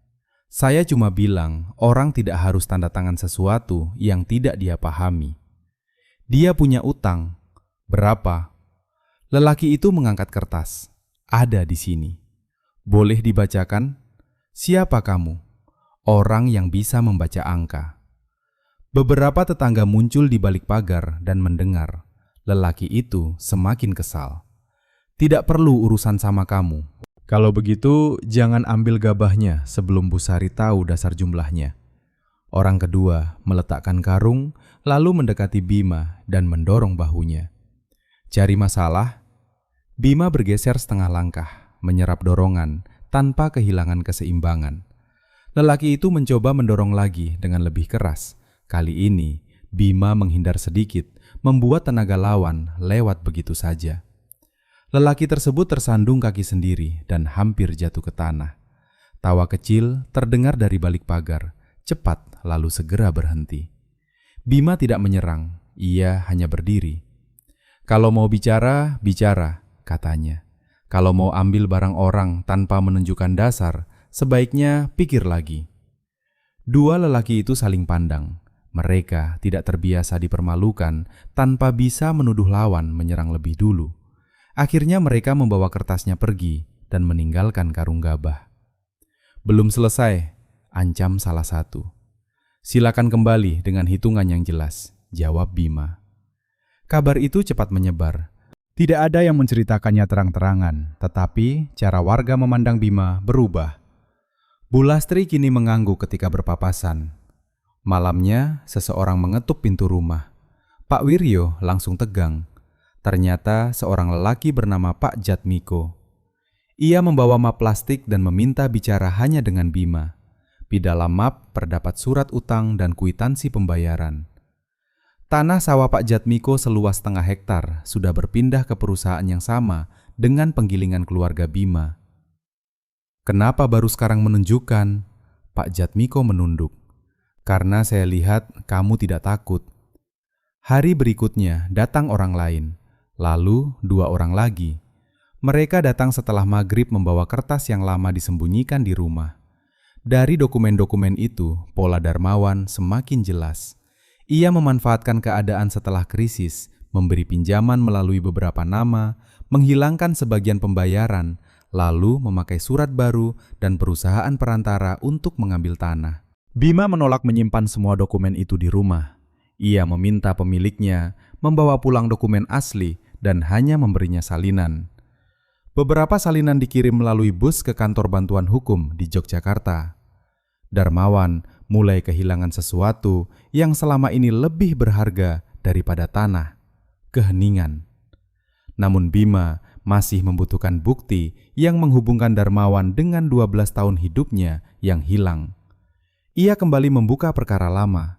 Saya cuma bilang orang tidak harus tanda tangan sesuatu yang tidak dia pahami. Dia punya utang. Berapa? Lelaki itu mengangkat kertas. Ada di sini. Boleh dibacakan? Siapa kamu? Orang yang bisa membaca angka. Beberapa tetangga muncul di balik pagar dan mendengar. Lelaki itu semakin kesal. Tidak perlu urusan sama kamu. Kalau begitu, jangan ambil gabahnya sebelum Bu Sari tahu dasar jumlahnya. Orang kedua meletakkan karung, lalu mendekati Bima dan mendorong bahunya. Cari masalah? Bima bergeser setengah langkah, menyerap dorongan tanpa kehilangan keseimbangan. Lelaki itu mencoba mendorong lagi dengan lebih keras. Kali ini, Bima menghindar sedikit, membuat tenaga lawan lewat begitu saja. Lelaki tersebut tersandung kaki sendiri dan hampir jatuh ke tanah. Tawa kecil terdengar dari balik pagar, cepat lalu segera berhenti. Bima tidak menyerang, ia hanya berdiri. "Kalau mau bicara, bicara," katanya. "Kalau mau ambil barang orang tanpa menunjukkan dasar, sebaiknya pikir lagi." Dua lelaki itu saling pandang. Mereka tidak terbiasa dipermalukan tanpa bisa menuduh lawan menyerang lebih dulu. Akhirnya mereka membawa kertasnya pergi dan meninggalkan karung gabah. "Belum selesai," ancam salah satu. "Silakan kembali dengan hitungan yang jelas," jawab Bima. Kabar itu cepat menyebar. Tidak ada yang menceritakannya terang-terangan, tetapi cara warga memandang Bima berubah. Bu Lastri kini mengangguk ketika berpapasan. Malamnya, seseorang mengetuk pintu rumah. Pak Wiryo langsung tegang. Ternyata seorang lelaki bernama Pak Jatmiko. Ia membawa map plastik dan meminta bicara hanya dengan Bima. Di dalam map terdapat surat utang dan kwitansi pembayaran. Tanah sawah Pak Jatmiko seluas setengah hektar sudah berpindah ke perusahaan yang sama dengan penggilingan keluarga Bima. "Kenapa baru sekarang menunjukkan?" Pak Jatmiko menunduk. "Karena saya lihat kamu tidak takut." Hari berikutnya datang orang lain. Lalu 2 orang lagi. Mereka datang setelah maghrib membawa kertas yang lama disembunyikan di rumah. Dari dokumen-dokumen itu, pola Darmawan semakin jelas. Ia memanfaatkan keadaan setelah krisis, memberi pinjaman melalui beberapa nama, menghilangkan sebagian pembayaran, lalu memakai surat baru dan perusahaan perantara untuk mengambil tanah. Bima menolak menyimpan semua dokumen itu di rumah. Ia meminta pemiliknya membawa pulang dokumen asli dan hanya memberinya salinan. Beberapa salinan dikirim melalui bus ke kantor bantuan hukum di Yogyakarta. Darmawan mulai kehilangan sesuatu yang selama ini lebih berharga daripada tanah, keheningan. Namun Bima masih membutuhkan bukti yang menghubungkan Darmawan dengan 12 tahun hidupnya yang hilang. Ia kembali membuka perkara lama.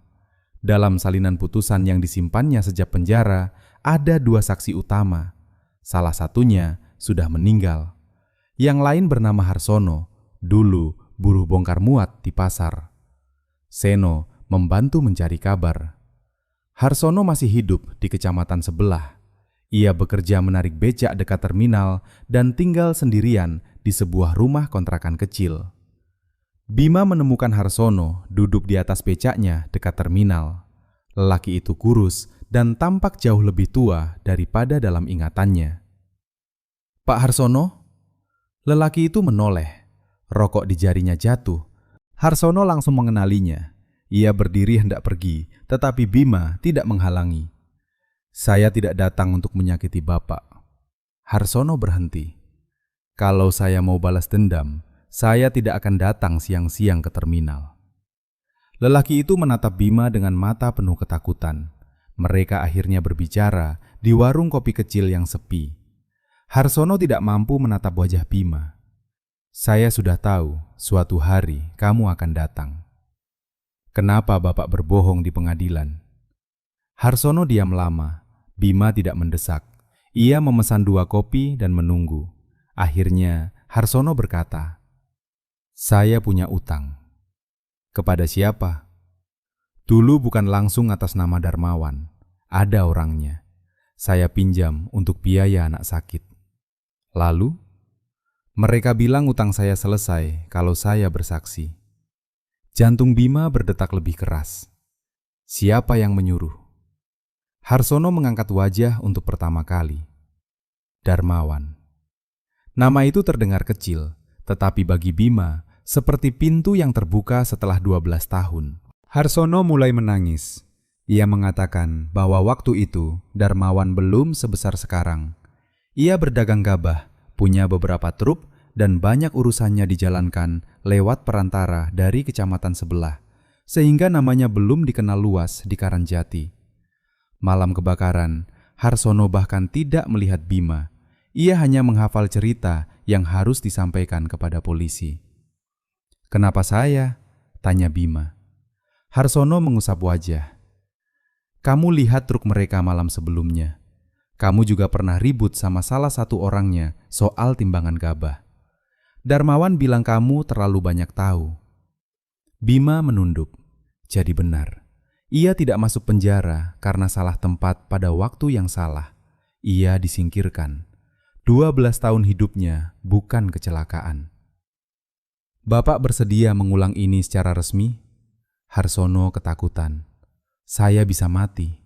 Dalam salinan putusan yang disimpannya sejak penjara, ada 2 saksi utama. Salah satunya sudah meninggal. Yang lain bernama Harsono, dulu buruh bongkar muat di pasar. Seno membantu mencari kabar. Harsono masih hidup di kecamatan sebelah. Ia bekerja menarik becak dekat terminal dan tinggal sendirian di sebuah rumah kontrakan kecil. Bima menemukan Harsono duduk di atas becaknya dekat terminal. Lelaki itu kurus dan tampak jauh lebih tua daripada dalam ingatannya. "Pak Harsono?" Lelaki itu menoleh. Rokok di jarinya jatuh. Harsono langsung mengenalinya. Ia berdiri hendak pergi, tetapi Bima tidak menghalangi. "Saya tidak datang untuk menyakiti Bapak." Harsono berhenti. "Kalau saya mau balas dendam, saya tidak akan datang siang-siang ke terminal." Lelaki itu menatap Bima dengan mata penuh ketakutan. Mereka akhirnya berbicara di warung kopi kecil yang sepi. Harsono tidak mampu menatap wajah Bima. "Saya sudah tahu suatu hari kamu akan datang. Kenapa Bapak berbohong di pengadilan?" Harsono diam lama. Bima tidak mendesak. Ia memesan 2 kopi dan menunggu. Akhirnya Harsono berkata, "Saya punya utang." "Kepada siapa?" "Dulu bukan langsung atas nama Darmawan. Ada orangnya. Saya pinjam untuk biaya anak sakit." "Lalu?" "Mereka bilang utang saya selesai kalau saya bersaksi." Jantung Bima berdetak lebih keras. Siapa yang menyuruh? Harsono mengangkat wajah untuk pertama kali. Darmawan. Nama itu terdengar kecil, tetapi bagi Bima seperti pintu yang terbuka setelah 12 tahun. Harsono mulai menangis. Ia mengatakan bahwa waktu itu Darmawan belum sebesar sekarang. Ia berdagang gabah, punya beberapa truk, dan banyak urusannya dijalankan lewat perantara dari kecamatan sebelah, sehingga namanya belum dikenal luas di Karangjati. Malam kebakaran, Harsono bahkan tidak melihat Bima. Ia hanya menghafal cerita yang harus disampaikan kepada polisi. "Kenapa saya?" tanya Bima. Harsono mengusap wajah. "Kamu lihat truk mereka malam sebelumnya. Kamu juga pernah ribut sama salah satu orangnya soal timbangan gabah. Darmawan bilang kamu terlalu banyak tahu." Bima menunduk. Jadi benar. Ia tidak masuk penjara karena salah tempat pada waktu yang salah. Ia disingkirkan. 12 tahun hidupnya bukan kecelakaan. "Bapak bersedia mengulang ini secara resmi?" Harsono ketakutan. "Saya bisa mati."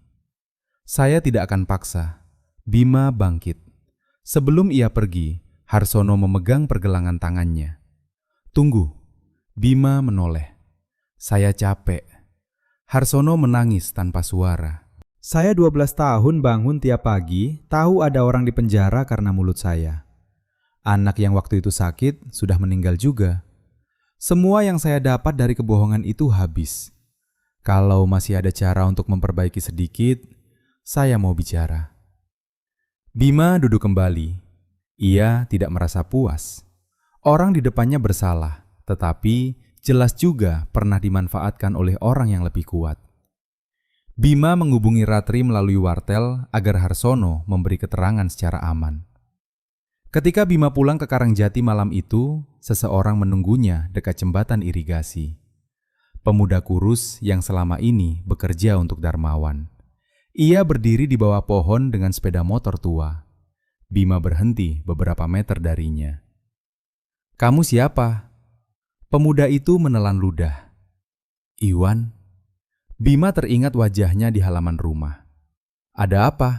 "Saya tidak akan paksa." Bima bangkit. Sebelum ia pergi, Harsono memegang pergelangan tangannya. "Tunggu." Bima menoleh. "Saya capek." Harsono menangis tanpa suara. "Saya 12 tahun bangun tiap pagi, tahu ada orang di penjara karena mulut saya. Anak yang waktu itu sakit sudah meninggal juga. Semua yang saya dapat dari kebohongan itu habis. Kalau masih ada cara untuk memperbaiki sedikit, saya mau bicara." Bima duduk kembali. Ia tidak merasa puas. Orang di depannya bersalah, tetapi jelas juga pernah dimanfaatkan oleh orang yang lebih kuat. Bima menghubungi Ratri melalui wartel agar Harsono memberi keterangan secara aman. Ketika Bima pulang ke Karangjati malam itu, seseorang menunggunya dekat jembatan irigasi. Pemuda kurus yang selama ini bekerja untuk Darmawan. Ia berdiri di bawah pohon dengan sepeda motor tua. Bima berhenti beberapa meter darinya. "Kamu siapa?" Pemuda itu menelan ludah. "Iwan." Bima teringat wajahnya di halaman rumah. "Ada apa?"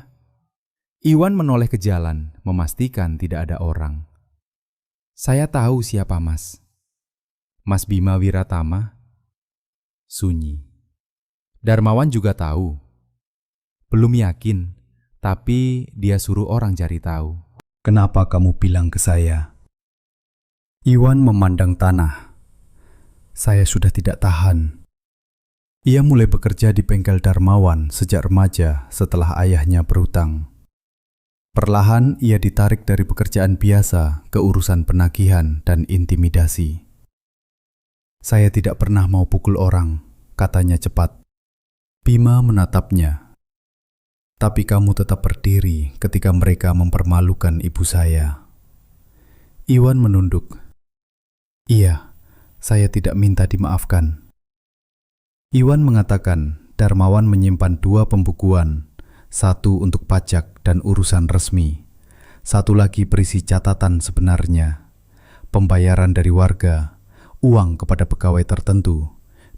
Iwan menoleh ke jalan, memastikan tidak ada orang. "Saya tahu siapa Mas." "Mas Bima Wiratama?" Sunyi. "Darmawan juga tahu?" "Belum yakin, tapi dia suruh orang cari tahu." Kenapa kamu bilang ke saya? Iwan memandang tanah. Saya sudah tidak tahan. Ia mulai bekerja di bengkel Darmawan sejak remaja setelah ayahnya berhutang. Perlahan ia ditarik dari pekerjaan biasa ke urusan penagihan dan intimidasi. "Saya tidak pernah mau pukul orang," katanya cepat. Bima menatapnya. "Tapi kamu tetap berdiri ketika mereka mempermalukan ibu saya." Iwan menunduk. "Iya, saya tidak minta dimaafkan." Iwan mengatakan Darmawan menyimpan 2 pembukuan, satu untuk pajak dan urusan resmi, satu lagi berisi catatan sebenarnya, pembayaran dari warga, uang kepada pegawai tertentu,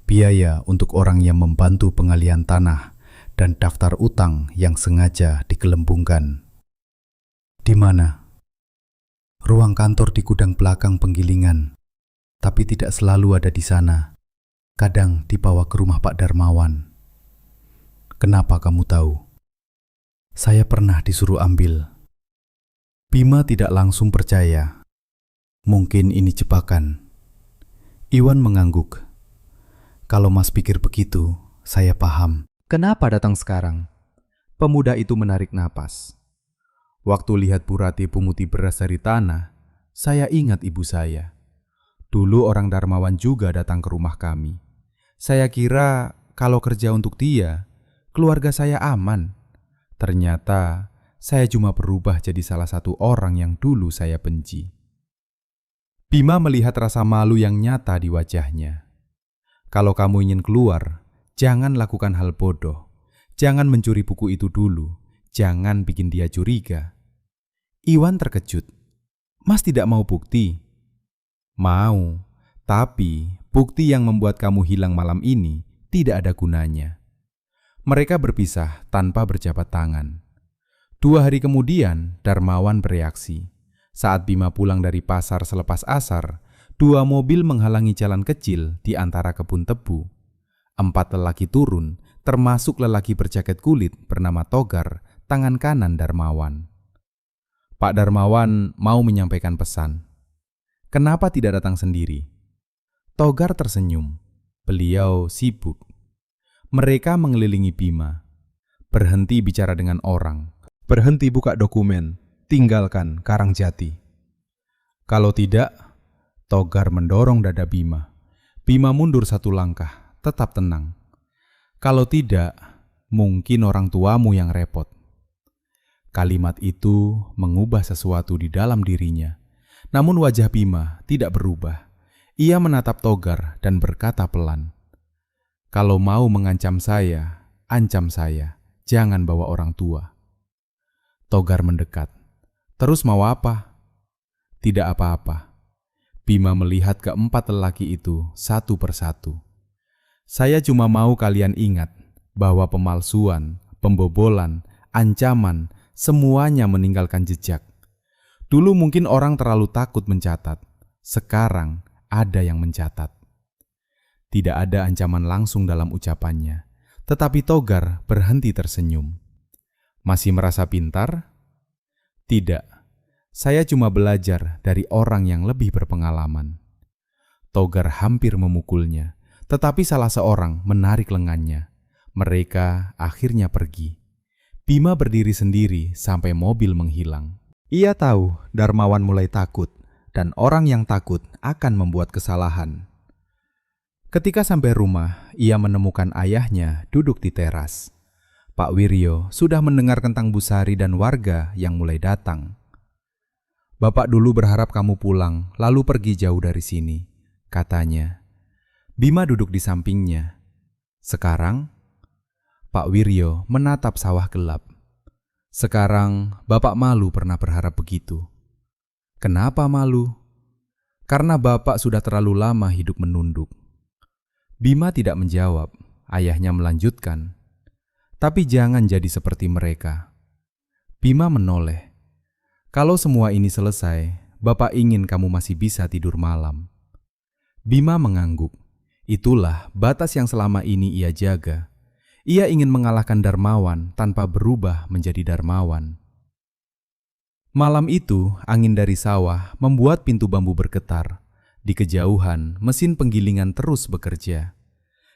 biaya untuk orang yang membantu pengalihan tanah, dan daftar utang yang sengaja digelembungkan. "Di mana?" "Ruang kantor di gudang belakang penggilingan, tapi tidak selalu ada di sana. Kadang dibawa ke rumah Pak Darmawan." "Kenapa kamu tahu?" "Saya pernah disuruh ambil." Bima tidak langsung percaya. Mungkin ini jebakan. Iwan mengangguk. "Kalau Mas pikir begitu, saya paham." "Kenapa datang sekarang?" Pemuda itu menarik napas. "Waktu lihat Bu Rati punguti beras dari tanah, saya ingat ibu saya. Dulu orang Darmawan juga datang ke rumah kami. Saya kira kalau kerja untuk dia, keluarga saya aman. Ternyata saya cuma berubah jadi salah satu orang yang dulu saya benci." Bima melihat rasa malu yang nyata di wajahnya. "Kalau kamu ingin keluar, jangan lakukan hal bodoh. Jangan mencuri buku itu dulu. Jangan bikin dia curiga." Iwan terkejut. "Mas tidak mau bukti?" "Mau, tapi bukti yang membuat kamu hilang malam ini tidak ada gunanya." Mereka berpisah tanpa berjabat tangan. 2 hari kemudian, Darmawan bereaksi. Saat Bima pulang dari pasar selepas asar, 2 mobil menghalangi jalan kecil di antara kebun tebu. 4 lelaki turun, termasuk lelaki berjaket kulit bernama Togar, tangan kanan Darmawan. "Pak Darmawan mau menyampaikan pesan." Kenapa tidak datang sendiri? Togar tersenyum. Beliau sibuk. Mereka mengelilingi Bima. Berhenti bicara dengan orang. Berhenti buka dokumen. Tinggalkan Karangjati. Kalau tidak, Togar mendorong dada Bima. Bima mundur satu langkah, tetap tenang. Kalau tidak, mungkin orang tuamu yang repot. Kalimat itu mengubah sesuatu di dalam dirinya. Namun wajah Bima tidak berubah. Ia menatap Togar dan berkata pelan, "Kalau mau mengancam saya, ancam saya. Jangan bawa orang tua." Togar mendekat. "Terus mau apa?" "Tidak apa-apa." Bima melihat keempat lelaki itu satu persatu. "Saya cuma mau kalian ingat bahwa pemalsuan, pembobolan, ancaman, semuanya meninggalkan jejak. Dulu mungkin orang terlalu takut mencatat. Sekarang ada yang mencatat." Tidak ada ancaman langsung dalam ucapannya, tetapi Togar berhenti tersenyum. "Masih merasa pintar?" "Tidak, saya cuma belajar dari orang yang lebih berpengalaman." Togar hampir memukulnya, tetapi salah seorang menarik lengannya. Mereka akhirnya pergi. Bima berdiri sendiri sampai mobil menghilang. Ia tahu Darmawan mulai takut, dan orang yang takut akan membuat kesalahan. Ketika sampai rumah, ia menemukan ayahnya duduk di teras. Pak Wiryo sudah mendengar tentang Bu Sari dan warga yang mulai datang. "Bapak dulu berharap kamu pulang, lalu pergi jauh dari sini," katanya. Bima duduk di sampingnya. "Sekarang?" Pak Wiryo menatap sawah gelap. "Sekarang Bapak malu pernah berharap begitu." "Kenapa malu?" "Karena Bapak sudah terlalu lama hidup menunduk." Bima tidak menjawab. Ayahnya melanjutkan, "Tapi jangan jadi seperti mereka." Bima menoleh. "Kalau semua ini selesai, Bapak ingin kamu masih bisa tidur malam." Bima mengangguk. Itulah batas yang selama ini ia jaga. Ia ingin mengalahkan Darmawan tanpa berubah menjadi Darmawan. Malam itu, angin dari sawah membuat pintu bambu bergetar. Di kejauhan, mesin penggilingan terus bekerja.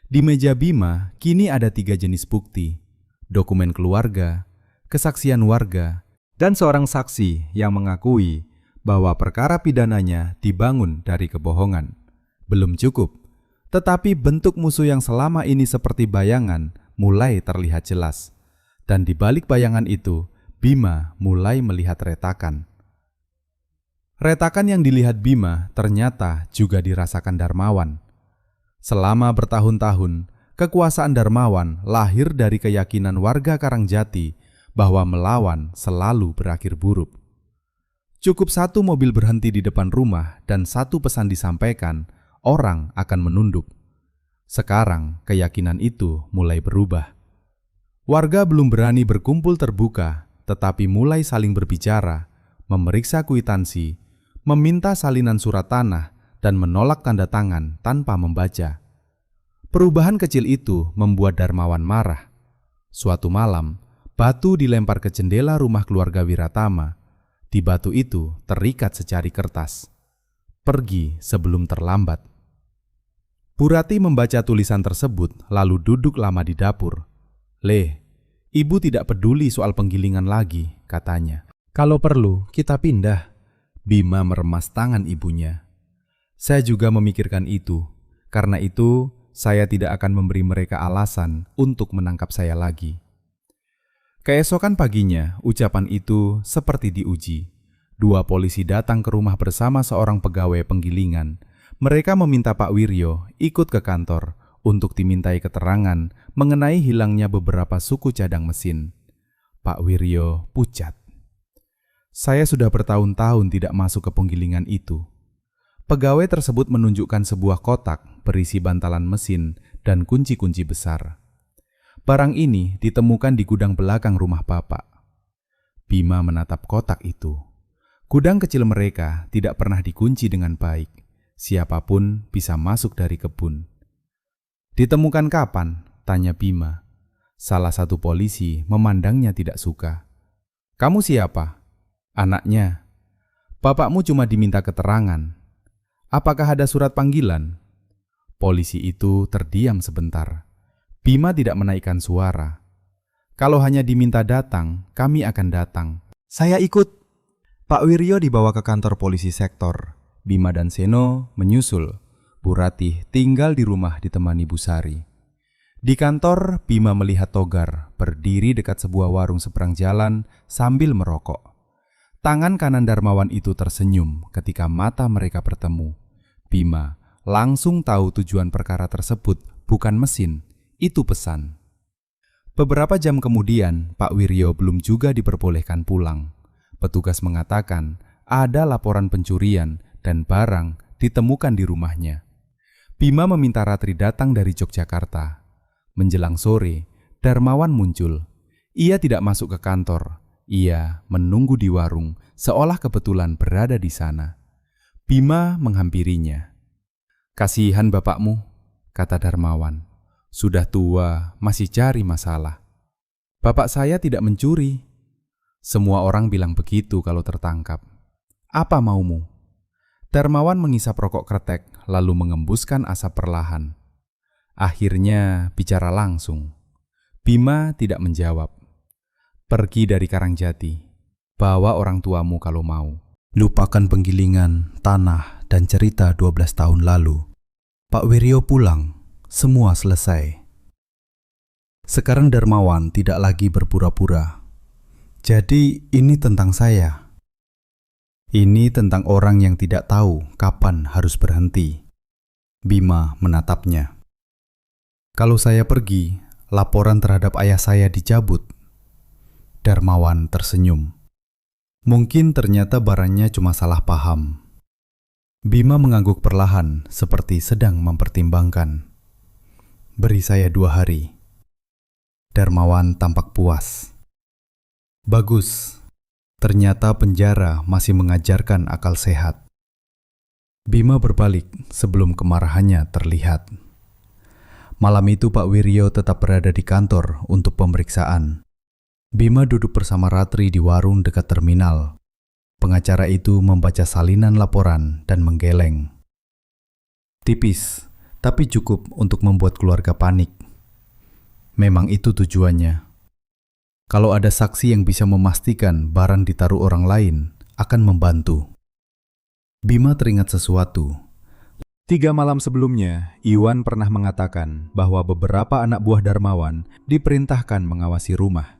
Di meja Bima, kini ada 3 jenis bukti: dokumen keluarga, kesaksian warga, dan seorang saksi yang mengakui bahwa perkara pidananya dibangun dari kebohongan. Belum cukup, tetapi bentuk musuh yang selama ini seperti bayangan mulai terlihat jelas. Dan di balik bayangan itu, Bima mulai melihat retakan. Retakan yang dilihat Bima ternyata juga dirasakan Darmawan. Selama bertahun-tahun, kekuasaan Darmawan lahir dari keyakinan warga Karangjati bahwa melawan selalu berakhir buruk. Cukup satu mobil berhenti di depan rumah dan satu pesan disampaikan, orang akan menunduk. Sekarang keyakinan itu mulai berubah. Warga belum berani berkumpul terbuka, tetapi mulai saling berbicara, memeriksa kwitansi, meminta salinan surat tanah, dan menolak tanda tangan tanpa membaca. Perubahan kecil itu membuat Darmawan marah. Suatu malam, batu dilempar ke jendela rumah keluarga Wiratama. Di batu itu terikat secari kertas. "Pergi sebelum terlambat." Bu Rati membaca tulisan tersebut lalu duduk lama di dapur. "Leh, Ibu tidak peduli soal penggilingan lagi," katanya. "Kalau perlu, kita pindah." Bima meremas tangan ibunya. "Saya juga memikirkan itu. Karena itu, saya tidak akan memberi mereka alasan untuk menangkap saya lagi." Keesokan paginya, ucapan itu seperti diuji. 2 polisi datang ke rumah bersama seorang pegawai penggilingan. Mereka meminta Pak Wiryo ikut ke kantor untuk dimintai keterangan mengenai hilangnya beberapa suku cadang mesin. Pak Wiryo pucat. "Saya sudah bertahun-tahun tidak masuk ke penggilingan itu." Pegawai tersebut menunjukkan sebuah kotak berisi bantalan mesin dan kunci-kunci besar. "Barang ini ditemukan di gudang belakang rumah Bapak." Bima menatap kotak itu. Gudang kecil mereka tidak pernah dikunci dengan baik. Siapapun bisa masuk dari kebun. "Ditemukan kapan?" tanya Bima. Salah satu polisi memandangnya tidak suka. "Kamu siapa?" "Anaknya." "Bapakmu cuma diminta keterangan." Apakah ada surat panggilan? Polisi itu terdiam sebentar. Bima tidak menaikkan suara. Kalau hanya diminta datang, kami akan datang. Saya ikut. Pak Wiryo dibawa ke kantor polisi sektor. Bima dan Seno menyusul. Bu Ratih tinggal di rumah ditemani Bu Sari. Di kantor, Bima melihat Togar berdiri dekat sebuah warung seberang jalan sambil merokok. Tangan kanan Darmawan itu tersenyum ketika mata mereka bertemu. Bima langsung tahu tujuan perkara tersebut bukan mesin, itu pesan. Beberapa jam kemudian, Pak Wiryo belum juga diperbolehkan pulang. Petugas mengatakan ada laporan pencurian dan barang ditemukan di rumahnya. Bima meminta Ratri datang dari Yogyakarta. Menjelang sore, Darmawan muncul. Ia tidak masuk ke kantor. Ia menunggu di warung, seolah kebetulan berada di sana. Bima menghampirinya. "Kasihan bapakmu," kata Darmawan. "Sudah tua, masih cari masalah." "Bapak saya tidak mencuri." "Semua orang bilang begitu kalau tertangkap." "Apa maumu?" Darmawan mengisap rokok kretek, lalu mengembuskan asap perlahan. Akhirnya bicara langsung. Bima tidak menjawab. "Pergi dari Karangjati. Bawa orang tuamu kalau mau." Lupakan penggilingan, tanah, dan cerita 12 tahun lalu. Pak Wiryo pulang, semua selesai. Sekarang Darmawan tidak lagi berpura-pura. Jadi ini tentang saya. Ini tentang orang yang tidak tahu kapan harus berhenti. Bima menatapnya. Kalau saya pergi, laporan terhadap ayah saya dicabut. Darmawan tersenyum. Mungkin ternyata barangnya cuma salah paham. Bima mengangguk perlahan, seperti sedang mempertimbangkan. "Beri saya 2 hari. Darmawan tampak puas. "Bagus. Ternyata penjara masih mengajarkan akal sehat." Bima berbalik sebelum kemarahannya terlihat. Malam itu Pak Wiryo tetap berada di kantor untuk pemeriksaan. Bima duduk bersama Ratri di warung dekat terminal. Pengacara itu membaca salinan laporan dan menggeleng. Tipis, tapi cukup untuk membuat keluarga panik. Memang itu tujuannya. Kalau ada saksi yang bisa memastikan barang ditaruh orang lain, akan membantu. Bima teringat sesuatu. 3 malam sebelumnya, Iwan pernah mengatakan bahwa beberapa anak buah Darmawan diperintahkan mengawasi rumah.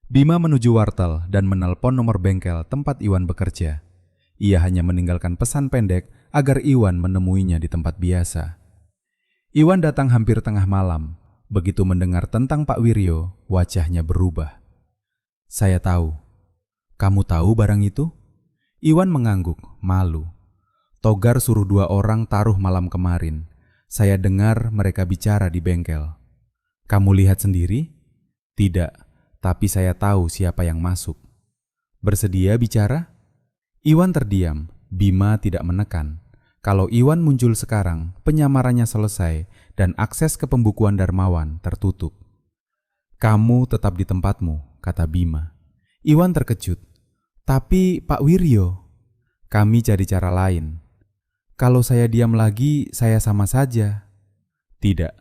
Bima menuju wartel dan menelpon nomor bengkel tempat Iwan bekerja. Ia hanya meninggalkan pesan pendek agar Iwan menemuinya di tempat biasa. Iwan datang hampir tengah malam. Begitu mendengar tentang Pak Wiryo, wajahnya berubah. "Saya tahu." "Kamu tahu barang itu?" Iwan mengangguk, malu. "Togar suruh 2 orang taruh malam kemarin. Saya dengar mereka bicara di bengkel." "Kamu lihat sendiri?" "Tidak. Tapi saya tahu siapa yang masuk." "Bersedia bicara?" Iwan terdiam. Bima tidak menekan. Kalau Iwan muncul sekarang, penyamarannya selesai dan akses ke pembukuan Darmawan tertutup. "Kamu tetap di tempatmu," kata Bima. Iwan terkejut. "Tapi Pak Wiryo." "Kami cari cara lain." "Kalau saya diam lagi, saya sama saja." "Tidak.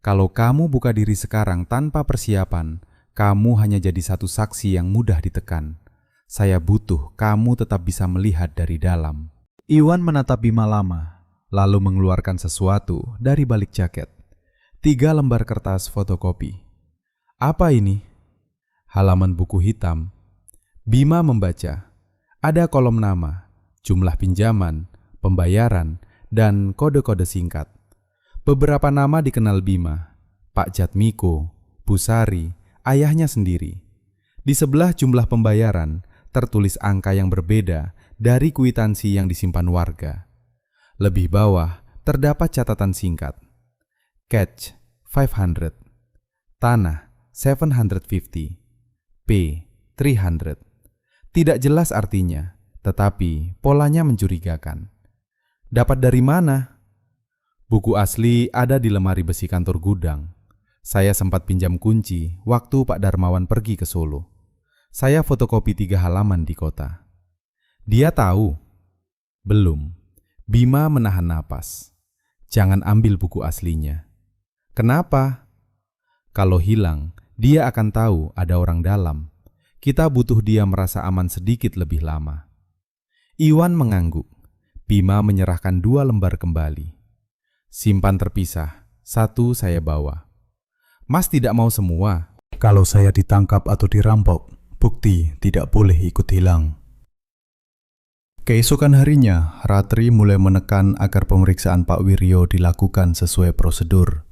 Kalau kamu buka diri sekarang tanpa persiapan, kamu hanya jadi satu saksi yang mudah ditekan. Saya butuh kamu tetap bisa melihat dari dalam." Iwan menatap Bima lama, lalu mengeluarkan sesuatu dari balik jaket. 3 lembar kertas fotokopi. "Apa ini?" "Halaman buku hitam." Bima membaca. Ada kolom nama, jumlah pinjaman, pembayaran, dan kode-kode singkat. Beberapa nama dikenal Bima. Pak Jatmiko, Bu Sari, ayahnya sendiri. Di sebelah jumlah pembayaran, tertulis angka yang berbeda dari kwitansi yang disimpan warga. Lebih bawah, terdapat catatan singkat. Cash, 500. Tanah, 750. P, 300. Tidak jelas artinya, tetapi polanya mencurigakan. "Dapat dari mana?" "Buku asli ada di lemari besi kantor gudang. Saya sempat pinjam kunci waktu Pak Darmawan pergi ke Solo. Saya fotokopi 3 halaman di kota." "Dia tahu?" "Belum." Bima menahan napas. Jangan ambil buku aslinya. Kenapa? Kalau hilang, dia akan tahu ada orang dalam. Kita butuh dia merasa aman sedikit lebih lama. Iwan mengangguk. Bima menyerahkan 2 lembar kembali. Simpan terpisah, 1 saya bawa. Mas tidak mau semua. Kalau saya ditangkap atau dirampok, bukti tidak boleh ikut hilang. Keesokan harinya, Ratri mulai menekan agar pemeriksaan Pak Wiryo dilakukan sesuai prosedur.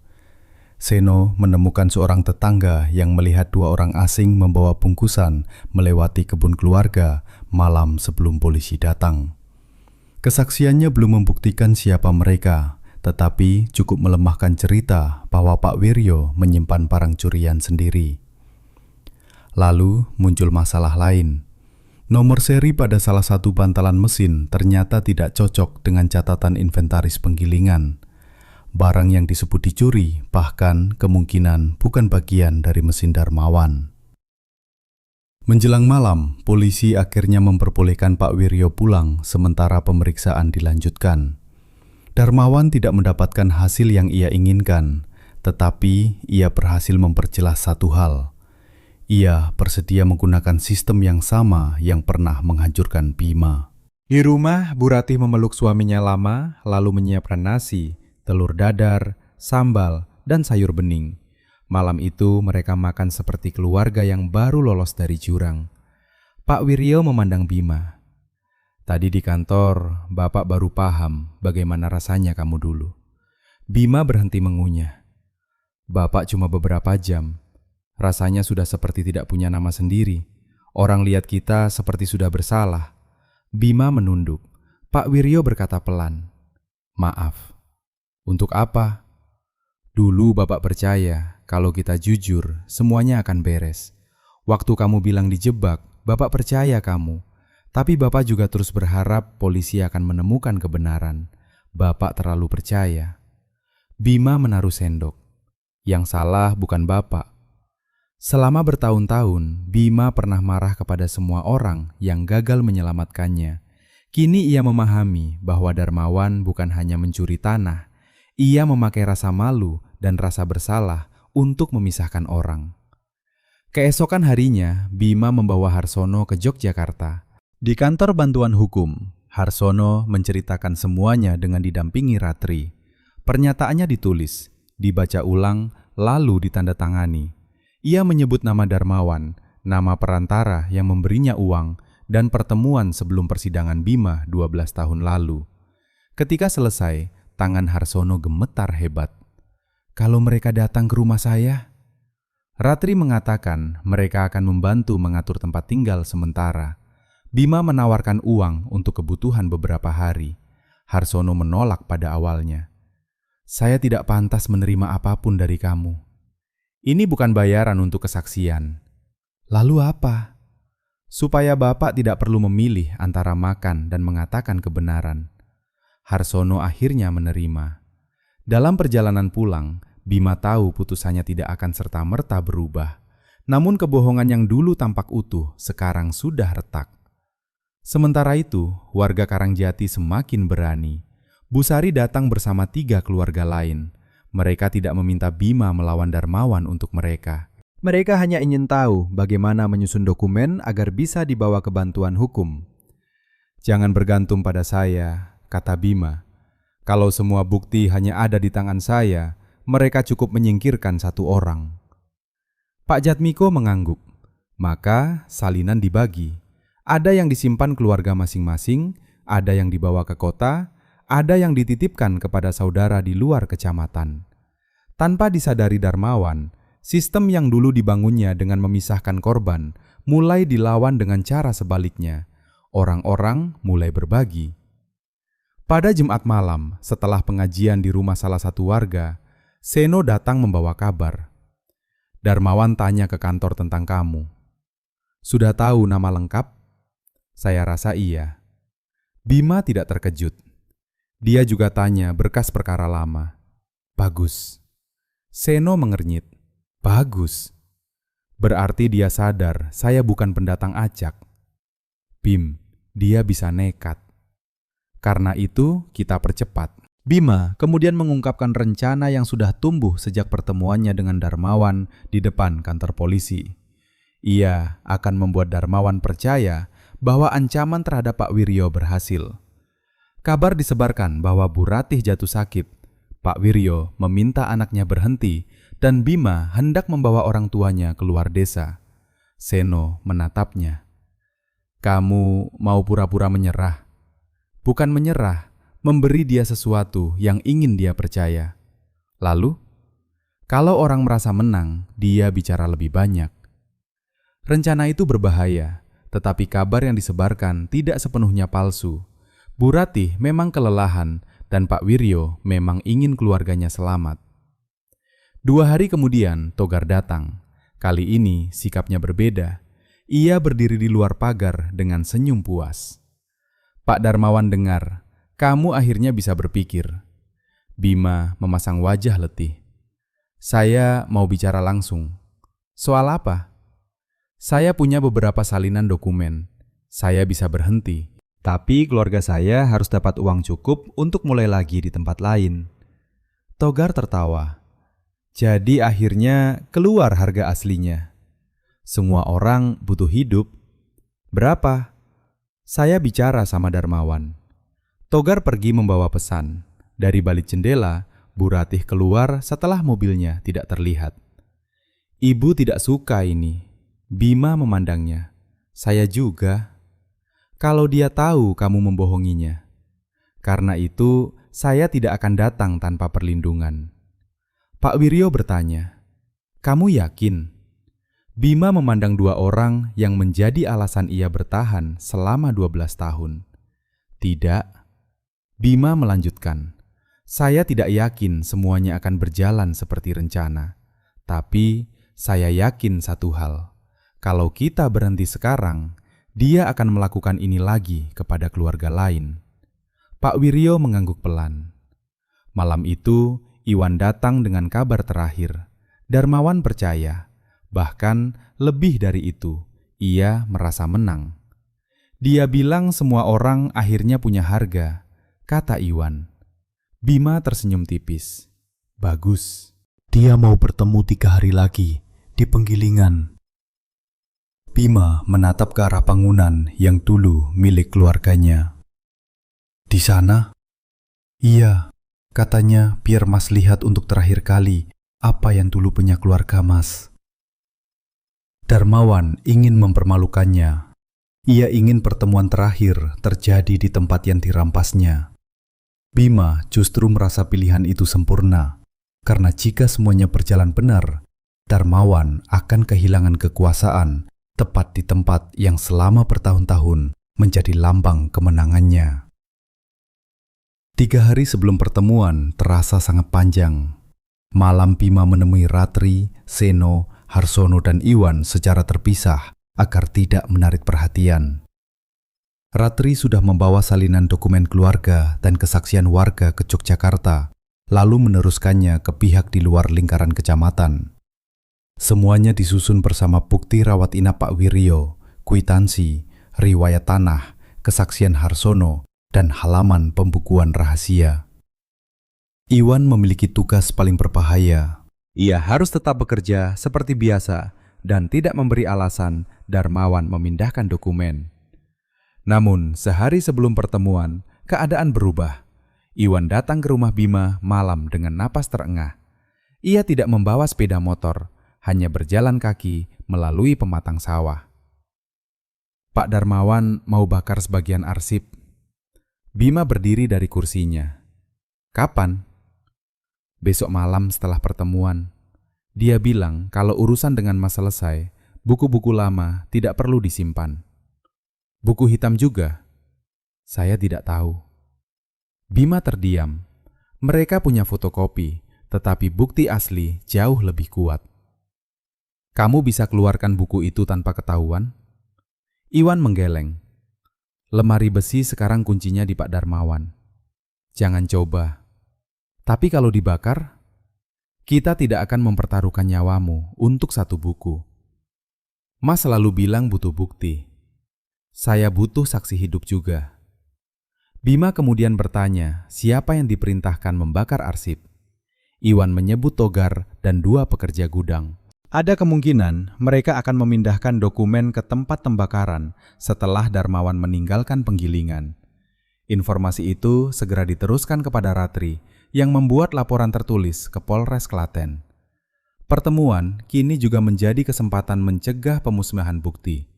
Seno menemukan seorang tetangga yang melihat 2 orang asing membawa bungkusan melewati kebun keluarga malam sebelum polisi datang. Kesaksiannya belum membuktikan siapa mereka, tetapi cukup melemahkan cerita bahwa Pak Wiryo menyimpan barang curian sendiri. Lalu muncul masalah lain. Nomor seri pada salah satu bantalan mesin ternyata tidak cocok dengan catatan inventaris penggilingan. Barang yang disebut dicuri bahkan kemungkinan bukan bagian dari mesin Darmawan. Menjelang malam, polisi akhirnya memperbolehkan Pak Wiryo pulang sementara pemeriksaan dilanjutkan. Darmawan tidak mendapatkan hasil yang ia inginkan, tetapi ia berhasil memperjelas satu hal. Ia bersedia menggunakan sistem yang sama yang pernah menghancurkan Bima. Di rumah, Bu Ratih memeluk suaminya lama, lalu menyiapkan nasi, telur dadar, sambal, dan sayur bening. Malam itu mereka makan seperti keluarga yang baru lolos dari jurang. Pak Wiryo memandang Bima. Tadi di kantor, Bapak baru paham bagaimana rasanya kamu dulu. Bima berhenti mengunyah. Bapak cuma beberapa jam. Rasanya sudah seperti tidak punya nama sendiri. Orang lihat kita seperti sudah bersalah. Bima menunduk. Pak Wiryo berkata pelan, "Maaf." "Untuk apa?" "Dulu Bapak percaya kalau kita jujur, semuanya akan beres. Waktu kamu bilang dijebak, Bapak percaya kamu. Tapi Bapak juga terus berharap polisi akan menemukan kebenaran. Bapak terlalu percaya." Bima menaruh sendok. Yang salah bukan Bapak. Selama bertahun-tahun, Bima pernah marah kepada semua orang yang gagal menyelamatkannya. Kini ia memahami bahwa Darmawan bukan hanya mencuri tanah. Ia memakai rasa malu dan rasa bersalah untuk memisahkan orang. Keesokan harinya, Bima membawa Harsono ke Yogyakarta. Di kantor bantuan hukum, Harsono menceritakan semuanya dengan didampingi Ratri. Pernyataannya ditulis, dibaca ulang, lalu ditandatangani. Ia menyebut nama Darmawan, nama perantara yang memberinya uang, dan pertemuan sebelum persidangan Bima 12 tahun lalu. Ketika selesai, tangan Harsono gemetar hebat. "Kalau mereka datang ke rumah saya?" Ratri mengatakan mereka akan membantu mengatur tempat tinggal sementara. Bima menawarkan uang untuk kebutuhan beberapa hari. Harsono menolak pada awalnya. "Saya tidak pantas menerima apapun dari kamu. Ini bukan bayaran untuk kesaksian." "Lalu apa?" "Supaya Bapak tidak perlu memilih antara makan dan mengatakan kebenaran." Harsono akhirnya menerima. Dalam perjalanan pulang, Bima tahu putusannya tidak akan serta-merta berubah. Namun kebohongan yang dulu tampak utuh sekarang sudah retak. Sementara itu, warga Karangjati semakin berani. Bu Sari datang bersama 3 keluarga lain. Mereka tidak meminta Bima melawan Darmawan untuk mereka. Mereka hanya ingin tahu bagaimana menyusun dokumen agar bisa dibawa ke bantuan hukum. "Jangan bergantung pada saya," kata Bima. "Kalau semua bukti hanya ada di tangan saya, mereka cukup menyingkirkan 1 orang." Pak Jatmiko mengangguk. Maka salinan dibagi. Ada yang disimpan keluarga masing-masing, ada yang dibawa ke kota, ada yang dititipkan kepada saudara di luar kecamatan. Tanpa disadari Darmawan, sistem yang dulu dibangunnya dengan memisahkan korban mulai dilawan dengan cara sebaliknya. Orang-orang mulai berbagi. Pada Jumat malam, setelah pengajian di rumah salah satu warga, Seno datang membawa kabar. "Darmawan tanya ke kantor tentang kamu. Sudah tahu nama lengkap?" "Saya rasa iya." Bima tidak terkejut. Dia juga tanya berkas perkara lama. "Bagus." Seno mengernyit. "Bagus. Berarti dia sadar saya bukan pendatang acak." "Bim, dia bisa nekat." Karena itu, kita percepat. Bima kemudian mengungkapkan rencana yang sudah tumbuh sejak pertemuannya dengan Darmawan di depan kantor polisi. Ia akan membuat Darmawan percaya bahwa ancaman terhadap Pak Wiryo berhasil. Kabar disebarkan bahwa Bu Ratih jatuh sakit. Pak Wiryo meminta anaknya berhenti dan Bima hendak membawa orang tuanya keluar desa. Seno menatapnya. "Kamu mau pura-pura menyerah?" "Bukan menyerah, memberi dia sesuatu yang ingin dia percaya." "Lalu?" "Kalau orang merasa menang, dia bicara lebih banyak." Rencana itu berbahaya, tetapi kabar yang disebarkan tidak sepenuhnya palsu. Bu Ratih memang kelelahan dan Pak Wiryo memang ingin keluarganya selamat. 2 hari kemudian, Togar datang. Kali ini sikapnya berbeda. Ia berdiri di luar pagar dengan senyum puas. "Pak Darmawan dengar, kamu akhirnya bisa berpikir." Bima memasang wajah letih. "Saya mau bicara langsung." "Soal apa?" "Saya punya beberapa salinan dokumen. Saya bisa berhenti. Tapi keluarga saya harus dapat uang cukup untuk mulai lagi di tempat lain." Togar tertawa. "Jadi akhirnya keluar harga aslinya." "Semua orang butuh hidup." "Berapa?" "Saya bicara sama Darmawan." Togar pergi membawa pesan. Dari balik jendela, Bu Ratih keluar setelah mobilnya tidak terlihat. "Ibu tidak suka ini." Bima memandangnya. "Saya juga." "Kalau dia tahu kamu membohonginya." "Karena itu, saya tidak akan datang tanpa perlindungan." Pak Wiryo bertanya, "Kamu yakin?" Bima memandang 2 orang yang menjadi alasan ia bertahan selama 12 tahun. "Tidak." Bima melanjutkan, "Saya tidak yakin semuanya akan berjalan seperti rencana. Tapi saya yakin satu hal. Kalau kita berhenti sekarang, dia akan melakukan ini lagi kepada keluarga lain." Pak Wiryo mengangguk pelan. Malam itu, Iwan datang dengan kabar terakhir. Darmawan percaya, bahkan lebih dari itu, ia merasa menang. "Dia bilang semua orang akhirnya punya harga," kata Iwan. Bima tersenyum tipis. "Bagus." Dia mau bertemu 3 hari lagi di Penggilingan. Bima menatap ke arah bangunan yang dulu milik keluarganya. "Di sana?" "Iya, katanya biar Mas lihat untuk terakhir kali apa yang dulu punya keluarga Mas." Darmawan ingin mempermalukannya. Ia ingin pertemuan terakhir terjadi di tempat yang dirampasnya. Bima justru merasa pilihan itu sempurna, karena jika semuanya berjalan benar, Darmawan akan kehilangan kekuasaan tepat di tempat yang selama bertahun-tahun menjadi lambang kemenangannya. 3 hari sebelum pertemuan terasa sangat panjang. Malam Bima menemui Ratri, Seno, Harsono, dan Iwan secara terpisah agar tidak menarik perhatian. Ratri sudah membawa salinan dokumen keluarga dan kesaksian warga ke Yogyakarta, lalu meneruskannya ke pihak di luar lingkaran kecamatan. Semuanya disusun bersama bukti rawat inap Pak Wiryo, kwitansi, riwayat tanah, kesaksian Harsono, dan halaman pembukuan rahasia. Iwan memiliki tugas paling berbahaya. Ia harus tetap bekerja seperti biasa dan tidak memberi alasan Darmawan memindahkan dokumen. Namun, sehari sebelum pertemuan, keadaan berubah. Iwan datang ke rumah Bima malam dengan napas terengah. Ia tidak membawa sepeda motor, hanya berjalan kaki melalui pematang sawah. "Pak Darmawan mau bakar sebagian arsip." Bima berdiri dari kursinya. "Kapan?" "Besok malam setelah pertemuan. Dia bilang kalau urusan dengan Mas selesai, buku-buku lama tidak perlu disimpan." "Buku hitam juga?" "Saya tidak tahu." Bima terdiam. Mereka punya fotokopi, tetapi bukti asli jauh lebih kuat. "Kamu bisa keluarkan buku itu tanpa ketahuan?" Iwan menggeleng. "Lemari besi sekarang kuncinya di Pak Darmawan. Jangan coba. Tapi kalau dibakar, kita tidak akan mempertaruhkan nyawamu untuk satu buku." "Mas selalu bilang butuh bukti. Saya butuh saksi hidup juga." Bima kemudian bertanya siapa yang diperintahkan membakar arsip. Iwan menyebut Togar dan 2 pekerja gudang. Ada kemungkinan mereka akan memindahkan dokumen ke tempat pembakaran setelah Darmawan meninggalkan penggilingan. Informasi itu segera diteruskan kepada Ratri yang membuat laporan tertulis ke Polres Klaten. Pertemuan kini juga menjadi kesempatan mencegah pemusnahan bukti.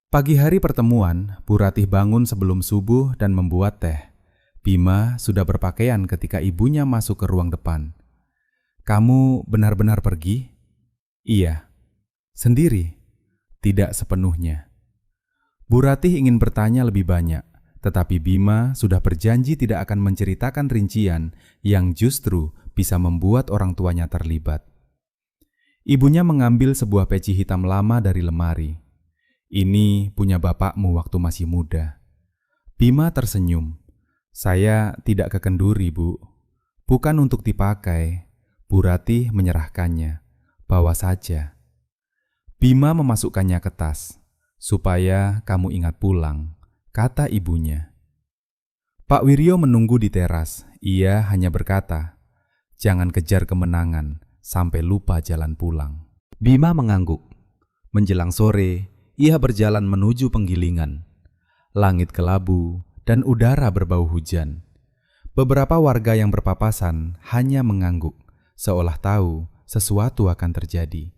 Pagi hari pertemuan, Bu Ratih bangun sebelum subuh dan membuat teh. Bima sudah berpakaian ketika ibunya masuk ke ruang depan. "Kamu benar-benar pergi?" "Iya." "Sendiri?" "Tidak sepenuhnya." Bu Ratih ingin bertanya lebih banyak, tetapi Bima sudah berjanji tidak akan menceritakan rincian yang justru bisa membuat orang tuanya terlibat. Ibunya mengambil sebuah peci hitam lama dari lemari. "Ini punya bapakmu waktu masih muda." Bima tersenyum. "Saya tidak kekenduri, Bu." "Bukan untuk dipakai." Bu Ratih menyerahkannya. "Bawa saja." Bima memasukkannya ke tas. "Supaya kamu ingat pulang," kata ibunya. Pak Wiryo menunggu di teras. Ia hanya berkata, "Jangan kejar kemenangan sampai lupa jalan pulang." Bima mengangguk. Menjelang sore, ia berjalan menuju penggilingan. Langit kelabu dan udara berbau hujan. Beberapa warga yang berpapasan hanya mengangguk, seolah tahu sesuatu akan terjadi.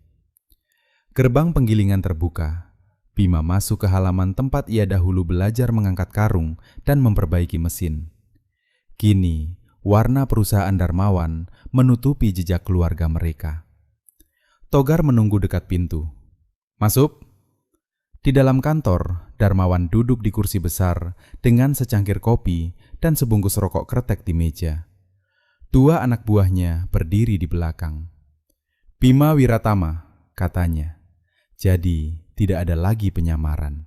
Gerbang penggilingan terbuka. Bima masuk ke halaman tempat ia dahulu belajar mengangkat karung dan memperbaiki mesin. Kini, warna perusahaan Darmawan menutupi jejak keluarga mereka. Togar menunggu dekat pintu. "Masuk." Di dalam kantor, Darmawan duduk di kursi besar dengan secangkir kopi dan sebungkus rokok kretek di meja. 2 anak buahnya berdiri di belakang. "Bima Wiratama," katanya. "Jadi tidak ada lagi penyamaran."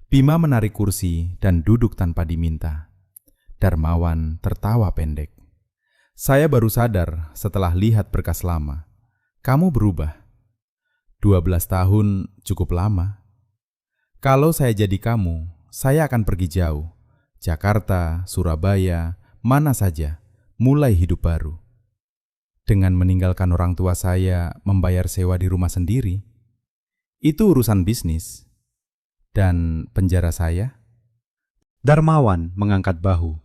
Bima menarik kursi dan duduk tanpa diminta. Darmawan tertawa pendek. "Saya baru sadar setelah lihat berkas lama. Kamu berubah." 12 tahun cukup lama. Kalau saya jadi kamu, saya akan pergi jauh. Jakarta, Surabaya, mana saja, mulai hidup baru. Dengan meninggalkan orang tua saya membayar sewa di rumah sendiri, itu urusan bisnis. Dan penjara saya? Darmawan mengangkat bahu.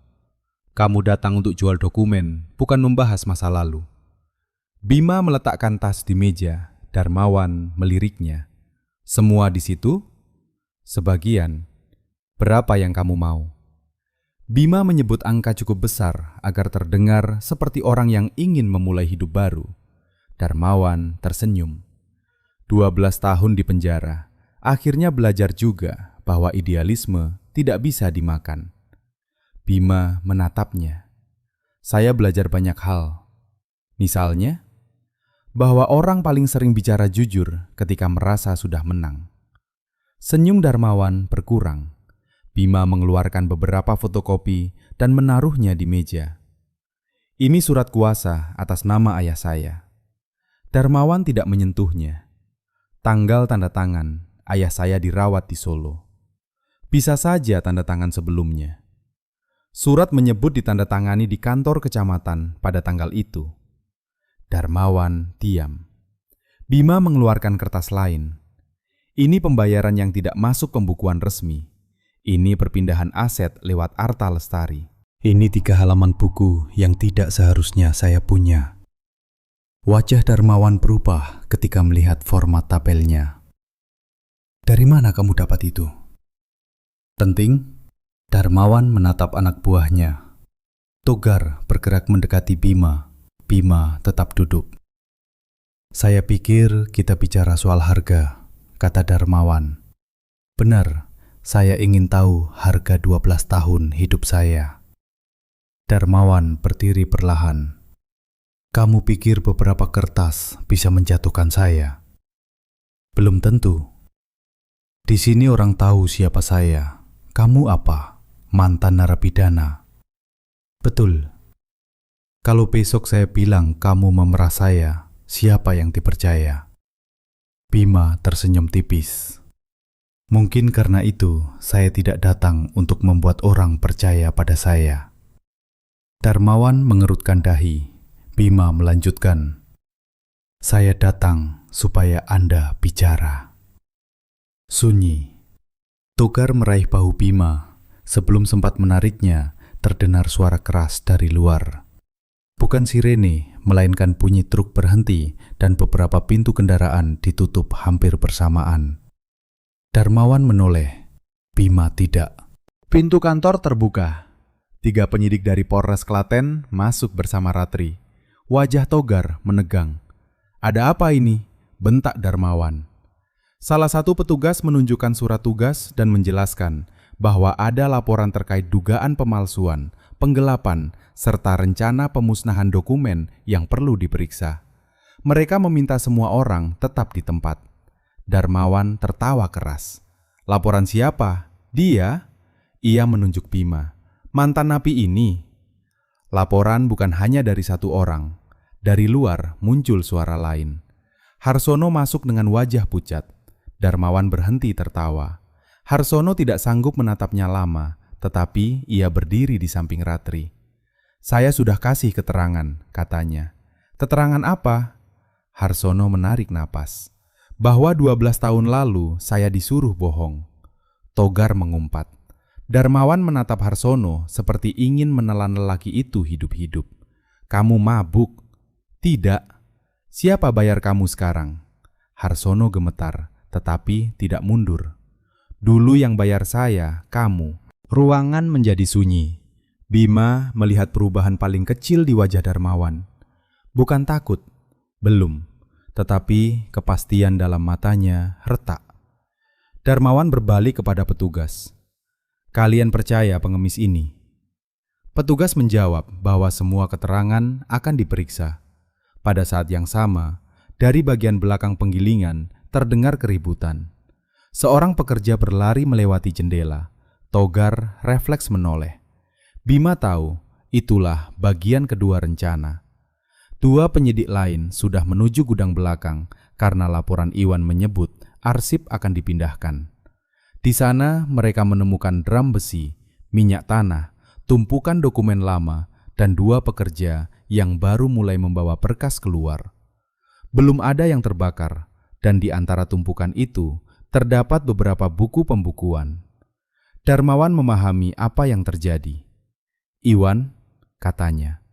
"Kamu datang untuk jual dokumen, bukan membahas masa lalu." Bima meletakkan tas di meja. Darmawan meliriknya. "Semua di situ?" "Sebagian." "Berapa yang kamu mau?" Bima menyebut angka cukup besar agar terdengar seperti orang yang ingin memulai hidup baru. Darmawan tersenyum. 12 tahun di penjara, akhirnya belajar juga bahwa idealisme tidak bisa dimakan. Bima menatapnya. "Saya belajar banyak hal. Misalnya, bahwa orang paling sering bicara jujur ketika merasa sudah menang." Senyum Darmawan berkurang. Bima mengeluarkan beberapa fotokopi dan menaruhnya di meja. "Ini surat kuasa atas nama ayah saya." Darmawan tidak menyentuhnya. "Tanggal tanda tangan, ayah saya dirawat di Solo." Bisa saja tanda tangan sebelumnya. Surat menyebut ditandatangani di kantor kecamatan pada tanggal itu. Darmawan diam. Bima mengeluarkan kertas lain. "Ini pembayaran yang tidak masuk pembukuan resmi. Ini perpindahan aset lewat Arta Lestari. Ini 3 halaman buku yang tidak seharusnya saya punya." Wajah Darmawan berubah ketika melihat format tabelnya. "Dari mana kamu dapat itu?" "Penting?" Darmawan menatap anak buahnya. Togar bergerak mendekati Bima. Bima tetap duduk. "Saya pikir kita bicara soal harga," kata Darmawan. "Benar, saya ingin tahu harga 12 tahun hidup saya." Darmawan berdiri perlahan. "Kamu pikir beberapa kertas bisa menjatuhkan saya?" "Belum tentu. Di sini orang tahu siapa saya. Kamu apa? Mantan narapidana." "Betul. Kalau besok saya bilang kamu memerah saya, siapa yang dipercaya?" Bima tersenyum tipis. Mungkin karena itu saya tidak datang untuk membuat orang percaya pada saya. Darmawan mengerutkan dahi. Bima melanjutkan, saya datang supaya Anda bicara. Sunyi. Togar meraih bahu Bima. Sebelum sempat menariknya, terdengar suara keras dari luar. Bukan sirene, melainkan bunyi truk berhenti dan beberapa pintu kendaraan ditutup hampir bersamaan. Darmawan menoleh. Bima tidak. Pintu kantor terbuka. 3 penyidik dari Polres Klaten masuk bersama Ratri. Wajah Togar menegang. "Ada apa ini?" bentak Darmawan. Salah satu petugas menunjukkan surat tugas dan menjelaskan bahwa ada laporan terkait dugaan pemalsuan, penggelapan, serta rencana pemusnahan dokumen yang perlu diperiksa. Mereka meminta semua orang tetap di tempat. Darmawan tertawa keras. "Laporan siapa? Dia?" Ia menunjuk Bima. "Mantan napi ini." Laporan bukan hanya dari satu orang. Dari luar muncul suara lain. Harsono masuk dengan wajah pucat. Darmawan berhenti tertawa. Harsono tidak sanggup menatapnya lama, tetapi ia berdiri di samping Ratri. "Saya sudah kasih keterangan," katanya. "Keterangan apa?" Harsono menarik napas. "Bahwa 12 tahun lalu saya disuruh bohong." Togar mengumpat. Darmawan menatap Harsono seperti ingin menelan lelaki itu hidup-hidup. "Kamu mabuk." "Tidak." "Siapa bayar kamu sekarang?" Harsono gemetar, tetapi tidak mundur. "Dulu yang bayar saya, kamu." Ruangan menjadi sunyi. Bima melihat perubahan paling kecil di wajah Darmawan. Bukan takut, belum, tetapi kepastian dalam matanya retak. Darmawan berbalik kepada petugas. "Kalian percaya pengemis ini?" Petugas menjawab bahwa semua keterangan akan diperiksa. Pada saat yang sama, dari bagian belakang penggilingan terdengar keributan. Seorang pekerja berlari melewati jendela. Togar refleks menoleh. Bima tahu itulah bagian kedua rencana. 2 penyidik lain sudah menuju gudang belakang karena laporan Iwan menyebut arsip akan dipindahkan. Di sana mereka menemukan drum besi, minyak tanah, tumpukan dokumen lama, dan 2 pekerja yang baru mulai membawa berkas keluar. Belum ada yang terbakar, dan di antara tumpukan itu terdapat beberapa buku pembukuan. Darmawan memahami apa yang terjadi. "Iwan," katanya.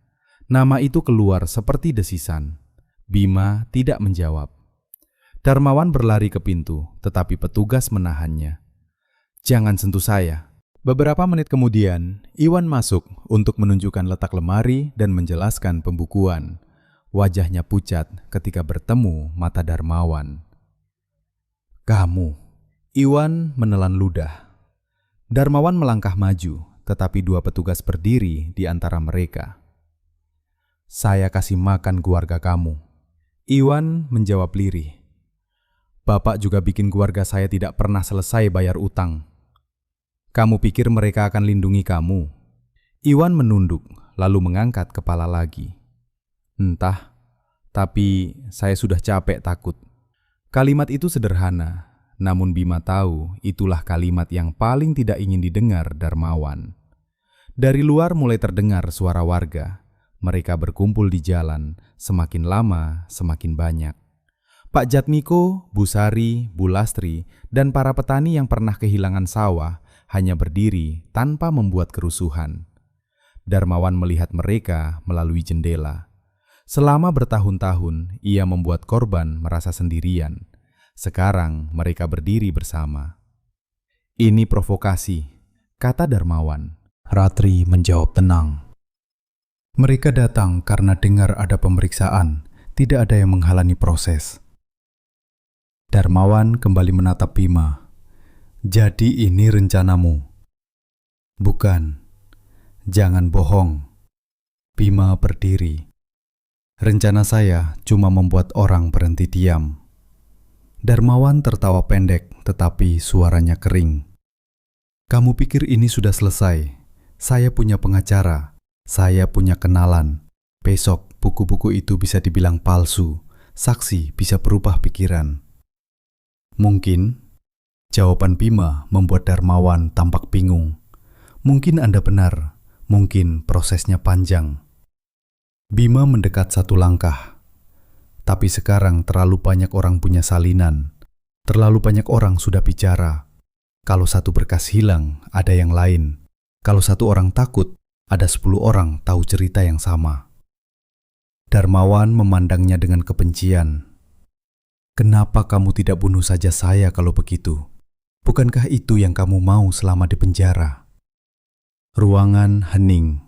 Nama itu keluar seperti desisan. Bima tidak menjawab. Darmawan berlari ke pintu, tetapi petugas menahannya. "Jangan sentuh saya." Beberapa menit kemudian, Iwan masuk untuk menunjukkan letak lemari dan menjelaskan pembukuan. Wajahnya pucat ketika bertemu mata Darmawan. "Kamu." Iwan menelan ludah. Darmawan melangkah maju, tetapi 2 petugas berdiri di antara mereka. "Saya kasih makan keluarga kamu." Iwan menjawab lirih. "Bapak juga bikin keluarga saya tidak pernah selesai bayar utang. Kamu pikir mereka akan lindungi kamu?" Iwan menunduk, lalu mengangkat kepala lagi. "Entah, tapi saya sudah capek takut." Kalimat itu sederhana, namun Bima tahu itulah kalimat yang paling tidak ingin didengar Darmawan. Dari luar mulai terdengar suara warga. Mereka berkumpul di jalan, semakin lama semakin banyak. Pak Jatmiko, Bu Sari, Bu Lastri, dan para petani yang pernah kehilangan sawah hanya berdiri tanpa membuat kerusuhan. Darmawan melihat mereka melalui jendela. Selama bertahun-tahun, ia membuat korban merasa sendirian. Sekarang mereka berdiri bersama. "Ini provokasi," kata Darmawan. Ratri menjawab tenang. Mereka datang karena dengar ada pemeriksaan, tidak ada yang menghalangi proses. Darmawan kembali menatap Bima. "Jadi ini rencanamu?" "Bukan. Jangan bohong." Bima berdiri. "Rencana saya cuma membuat orang berhenti diam." Darmawan tertawa pendek, tetapi suaranya kering. "Kamu pikir ini sudah selesai? Saya punya pengacara, saya punya kenalan. Besok buku-buku itu bisa dibilang palsu, saksi bisa berubah pikiran." "Mungkin." Jawaban Bima membuat Darmawan tampak bingung. Mungkin Anda benar, mungkin prosesnya panjang. Bima mendekat satu langkah. Tapi sekarang terlalu banyak orang punya salinan. Terlalu banyak orang sudah bicara. Kalau satu berkas hilang, ada yang lain. Kalau satu orang takut, ada 10 orang tahu cerita yang sama. Darmawan memandangnya dengan kebencian. Kenapa kamu tidak bunuh saja saya kalau begitu? Bukankah itu yang kamu mau selama di penjara? Ruangan hening.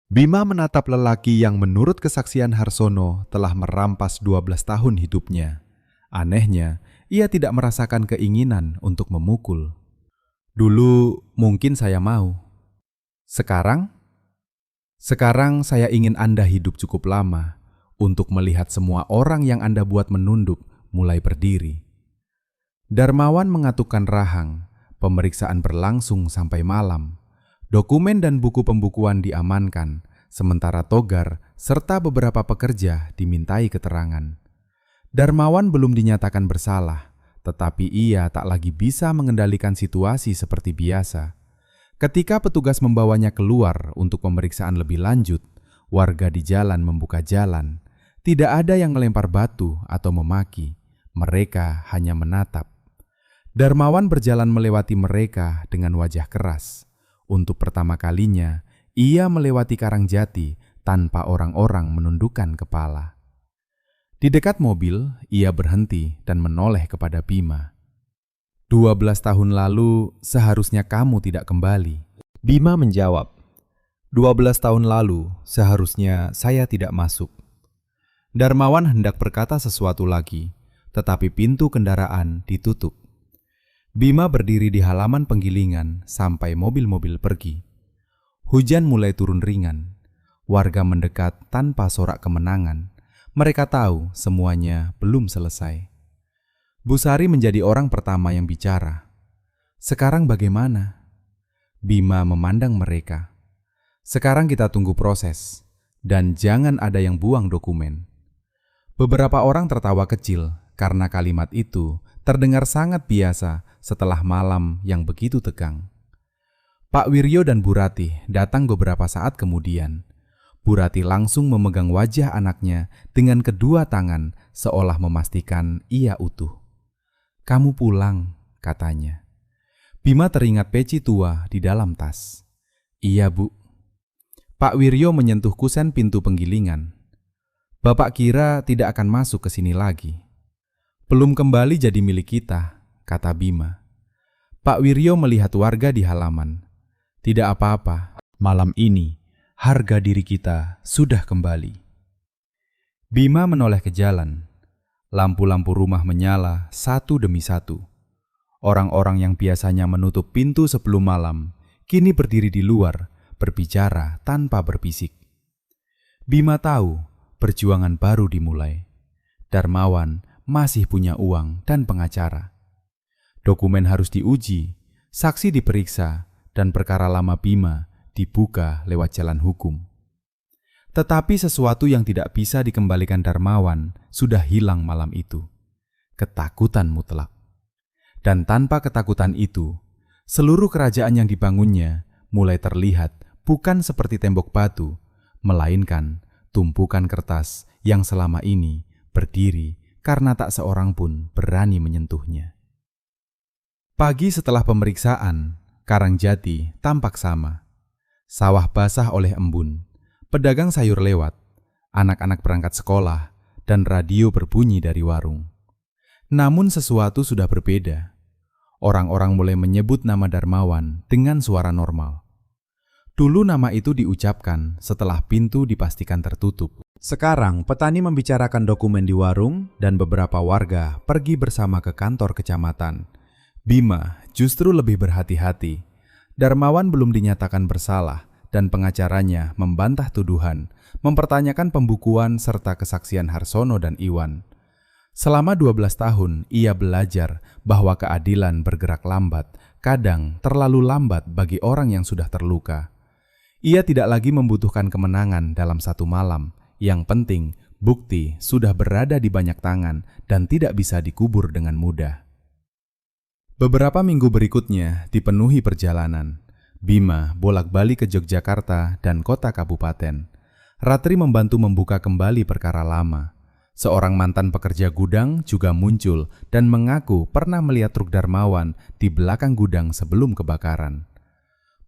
Bima menatap lelaki yang menurut kesaksian Harsono telah merampas 12 tahun hidupnya. Anehnya, ia tidak merasakan keinginan untuk memukul. Dulu mungkin saya mau. Sekarang saya ingin Anda hidup cukup lama untuk melihat semua orang yang Anda buat menunduk mulai berdiri. Darmawan mengatukkan rahang. Pemeriksaan berlangsung sampai malam. Dokumen dan buku pembukuan diamankan, sementara Togar serta beberapa pekerja dimintai keterangan. Darmawan belum dinyatakan bersalah, tetapi ia tak lagi bisa mengendalikan situasi seperti biasa. Ketika petugas membawanya keluar untuk pemeriksaan lebih lanjut, warga di jalan membuka jalan. Tidak ada yang melempar batu atau memaki, mereka hanya menatap. Darmawan berjalan melewati mereka dengan wajah keras. Untuk pertama kalinya, ia melewati Karangjati tanpa orang-orang menundukkan kepala. Di dekat mobil, ia berhenti dan menoleh kepada Bima. 12 tahun lalu, seharusnya kamu tidak kembali. Bima menjawab, 12 tahun lalu, seharusnya saya tidak masuk. Darmawan hendak berkata sesuatu lagi, tetapi pintu kendaraan ditutup. Bima berdiri di halaman penggilingan sampai mobil-mobil pergi. Hujan mulai turun ringan. Warga mendekat tanpa sorak kemenangan. Mereka tahu semuanya belum selesai. Busari menjadi orang pertama yang bicara. Sekarang bagaimana? Bima memandang mereka. Sekarang kita tunggu proses, dan jangan ada yang buang dokumen. Beberapa orang tertawa kecil karena kalimat itu terdengar sangat biasa setelah malam yang begitu tegang. Pak Wiryo dan Bu Ratih datang beberapa saat kemudian. Bu Ratih langsung memegang wajah anaknya dengan kedua tangan seolah memastikan ia utuh. Kamu pulang, katanya. Bima teringat peci tua di dalam tas. Iya, Bu. Pak Wiryo menyentuh kusen pintu penggilingan. Bapak kira tidak akan masuk ke sini lagi. Belum kembali jadi milik kita, kata Bima. Pak Wiryo melihat warga di halaman. Tidak apa-apa, malam ini harga diri kita sudah kembali. Bima menoleh ke jalan. Lampu-lampu rumah menyala satu demi satu. Orang-orang yang biasanya menutup pintu sebelum malam, kini berdiri di luar, berbicara tanpa berbisik. Bima tahu perjuangan baru dimulai. Darmawan masih punya uang dan pengacara. Dokumen harus diuji, saksi diperiksa, dan perkara lama Bima dibuka lewat jalan hukum. Tetapi sesuatu yang tidak bisa dikembalikan Darmawan sudah hilang malam itu. Ketakutan mutlak. Dan tanpa ketakutan itu, seluruh kerajaan yang dibangunnya mulai terlihat bukan seperti tembok batu, melainkan tumpukan kertas yang selama ini berdiri karena tak seorang pun berani menyentuhnya. Pagi setelah pemeriksaan, Karangjati tampak sama. Sawah basah oleh embun, pedagang sayur lewat, anak-anak berangkat sekolah, dan radio berbunyi dari warung. Namun sesuatu sudah berbeda. Orang-orang mulai menyebut nama Darmawan dengan suara normal. Dulu nama itu diucapkan setelah pintu dipastikan tertutup. Sekarang petani membicarakan dokumen di warung dan beberapa warga pergi bersama ke kantor kecamatan. Bima justru lebih berhati-hati. Darmawan belum dinyatakan bersalah dan pengacaranya membantah tuduhan, mempertanyakan pembukuan serta kesaksian Harsono dan Iwan. Selama 12 tahun, ia belajar bahwa keadilan bergerak lambat, kadang terlalu lambat bagi orang yang sudah terluka. Ia tidak lagi membutuhkan kemenangan dalam satu malam. Yang penting, bukti sudah berada di banyak tangan dan tidak bisa dikubur dengan mudah. Beberapa minggu berikutnya dipenuhi perjalanan. Bima bolak-balik ke Yogyakarta dan kota kabupaten. Ratri membantu membuka kembali perkara lama. Seorang mantan pekerja gudang juga muncul dan mengaku pernah melihat truk Darmawan di belakang gudang sebelum kebakaran.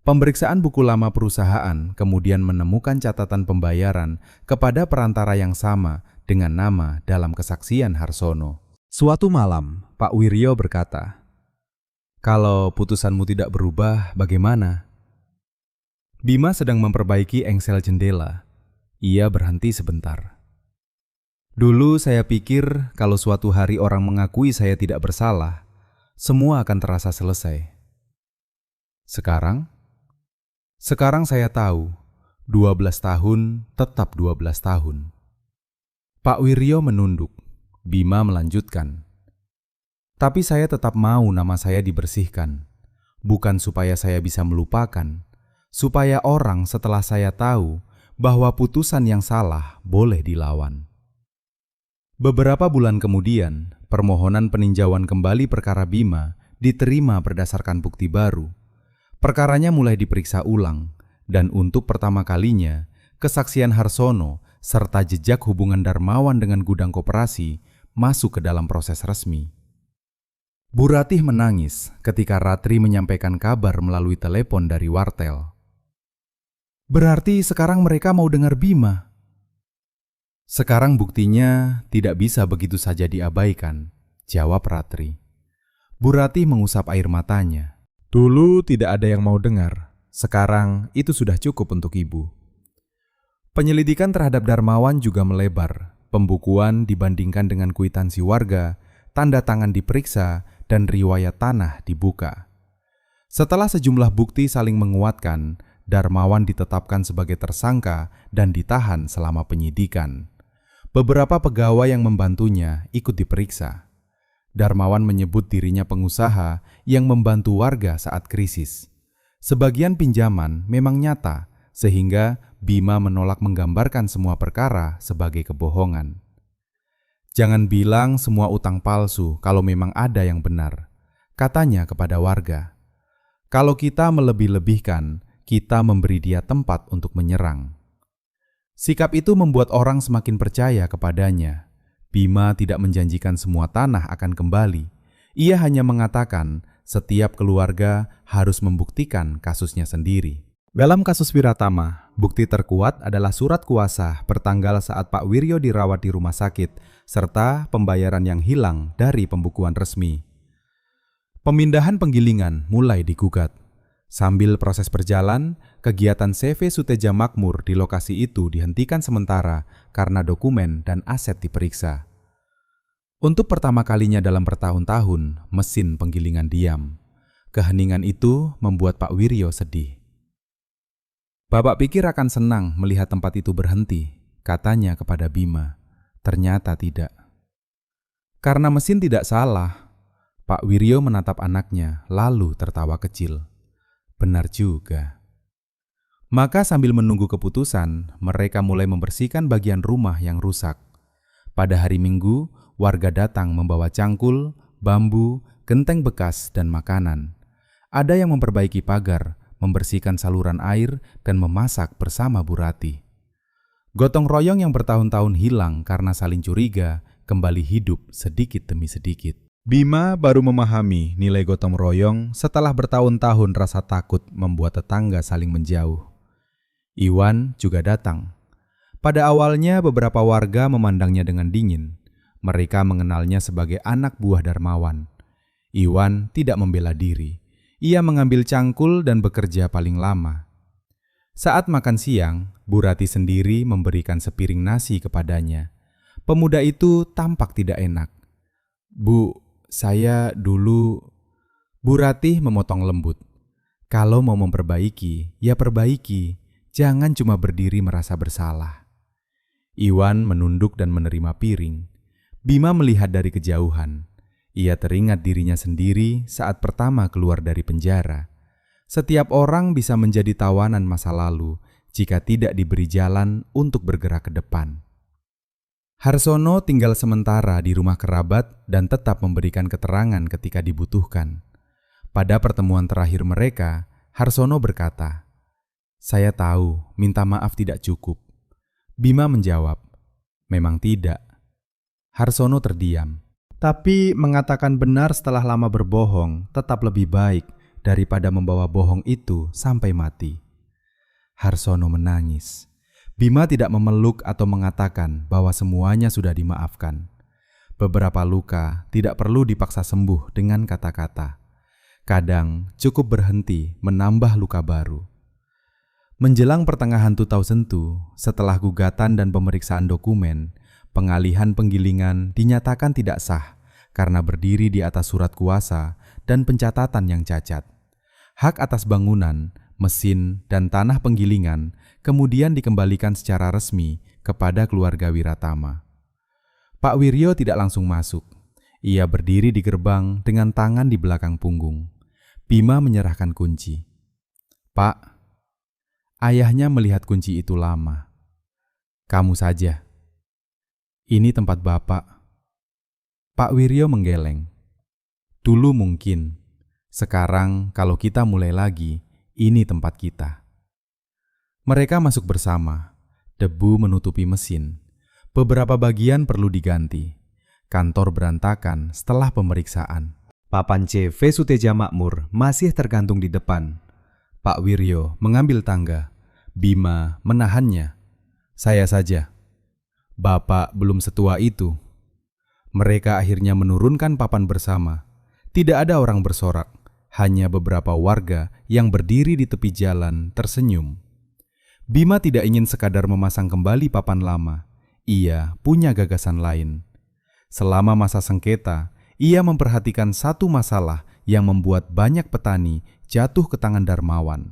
Pemeriksaan buku lama perusahaan kemudian menemukan catatan pembayaran kepada perantara yang sama dengan nama dalam kesaksian Harsono. Suatu malam, Pak Wiryo berkata, "Kalau putusanmu tidak berubah, bagaimana?" Bima sedang memperbaiki engsel jendela. Ia berhenti sebentar. "Dulu saya pikir kalau suatu hari orang mengakui saya tidak bersalah, semua akan terasa selesai. Sekarang saya tahu, 12 tahun tetap 12 tahun. Pak Wiryo menunduk. Bima melanjutkan. "Tapi saya tetap mau nama saya dibersihkan. Bukan supaya saya bisa melupakan, supaya orang setelah saya tahu bahwa putusan yang salah boleh dilawan." Beberapa bulan kemudian, permohonan peninjauan kembali perkara Bima diterima berdasarkan bukti baru. Perkaranya mulai diperiksa ulang, dan untuk pertama kalinya, kesaksian Harsono serta jejak hubungan Darmawan dengan gudang koperasi masuk ke dalam proses resmi. Bu Ratih menangis ketika Ratri menyampaikan kabar melalui telepon dari wartel. "Berarti sekarang mereka mau dengar Bima?" "Sekarang buktinya tidak bisa begitu saja diabaikan," jawab Ratri. Bu Ratih mengusap air matanya. "Dulu tidak ada yang mau dengar, sekarang itu sudah cukup untuk ibu." Penyelidikan terhadap Darmawan juga melebar. Pembukuan dibandingkan dengan kwitansi warga, tanda tangan diperiksa, dan riwayat tanah dibuka. Setelah sejumlah bukti saling menguatkan, Darmawan ditetapkan sebagai tersangka dan ditahan selama penyidikan. Beberapa pegawai yang membantunya ikut diperiksa. Darmawan menyebut dirinya pengusaha yang membantu warga saat krisis. Sebagian pinjaman memang nyata, sehingga Bima menolak menggambarkan semua perkara sebagai kebohongan. "Jangan bilang semua utang palsu kalau memang ada yang benar," katanya kepada warga. "Kalau kita melebih-lebihkan, kita memberi dia tempat untuk menyerang." Sikap itu membuat orang semakin percaya kepadanya. Bima tidak menjanjikan semua tanah akan kembali. Ia hanya mengatakan setiap keluarga harus membuktikan kasusnya sendiri. Dalam kasus Wiratama, bukti terkuat adalah surat kuasa pertanggal saat Pak Wiryo dirawat di rumah sakit, serta pembayaran yang hilang dari pembukuan resmi. Pemindahan penggilingan mulai digugat. Sambil proses berjalan, kegiatan CV Suteja Makmur di lokasi itu dihentikan sementara karena dokumen dan aset diperiksa. Untuk pertama kalinya dalam bertahun-tahun, mesin penggilingan diam. Keheningan itu membuat Pak Wiryo sedih. "Bapak pikir akan senang melihat tempat itu berhenti," katanya kepada Bima. Ternyata tidak. Karena mesin tidak salah. Pak Wiryo menatap anaknya, lalu tertawa kecil. Benar juga. Maka sambil menunggu keputusan, mereka mulai membersihkan bagian rumah yang rusak. Pada hari Minggu, warga datang membawa cangkul, bambu, genteng bekas, dan makanan. Ada yang memperbaiki pagar, membersihkan saluran air, dan memasak bersama Bu Ratih. Gotong royong yang bertahun-tahun hilang karena saling curiga, kembali hidup sedikit demi sedikit. Bima baru memahami nilai gotong royong setelah bertahun-tahun rasa takut membuat tetangga saling menjauh. Iwan juga datang. Pada awalnya beberapa warga memandangnya dengan dingin. Mereka mengenalnya sebagai anak buah Darmawan. Iwan tidak membela diri. Ia mengambil cangkul dan bekerja paling lama. Saat makan siang, Bu Ratih sendiri memberikan sepiring nasi kepadanya. Pemuda itu tampak tidak enak. "Bu, saya dulu..." Bu Ratih memotong lembut. "Kalau mau memperbaiki, ya perbaiki. Jangan cuma berdiri merasa bersalah." Iwan menunduk dan menerima piring. Bima melihat dari kejauhan. Ia teringat dirinya sendiri saat pertama keluar dari penjara. Setiap orang bisa menjadi tawanan masa lalu jika tidak diberi jalan untuk bergerak ke depan. Harsono tinggal sementara di rumah kerabat dan tetap memberikan keterangan ketika dibutuhkan. Pada pertemuan terakhir mereka, Harsono berkata, "Saya tahu minta maaf tidak cukup." Bima menjawab, "Memang tidak." Harsono terdiam. Tapi mengatakan benar setelah lama berbohong tetap lebih baik daripada membawa bohong itu sampai mati. Harsono menangis. Bima tidak memeluk atau mengatakan bahwa semuanya sudah dimaafkan. Beberapa luka tidak perlu dipaksa sembuh dengan kata-kata. Kadang cukup berhenti menambah luka baru. Menjelang pertengahan 2002, setelah gugatan dan pemeriksaan dokumen, pengalihan penggilingan dinyatakan tidak sah karena berdiri di atas surat kuasa dan pencatatan yang cacat. Hak atas bangunan, mesin, dan tanah penggilingan kemudian dikembalikan secara resmi kepada keluarga Wiratama. Pak Wiryo tidak langsung masuk. Ia berdiri di gerbang dengan tangan di belakang punggung. Bima menyerahkan kunci. "Pak," ayahnya melihat kunci itu lama. "Kamu saja. Ini tempat Bapak." Pak Wiryo menggeleng. "Dulu mungkin. Sekarang kalau kita mulai lagi, ini tempat kita." Mereka masuk bersama. Debu menutupi mesin. Beberapa bagian perlu diganti. Kantor berantakan setelah pemeriksaan. Papan CV Suteja Makmur masih tergantung di depan. Pak Wiryo mengambil tangga. Bima menahannya. "Saya saja. Bapak belum setua itu." Mereka akhirnya menurunkan papan bersama. Tidak ada orang bersorak. Hanya beberapa warga yang berdiri di tepi jalan tersenyum. Bima tidak ingin sekadar memasang kembali papan lama. Ia punya gagasan lain. Selama masa sengketa, ia memperhatikan satu masalah yang membuat banyak petani jatuh ke tangan Darmawan.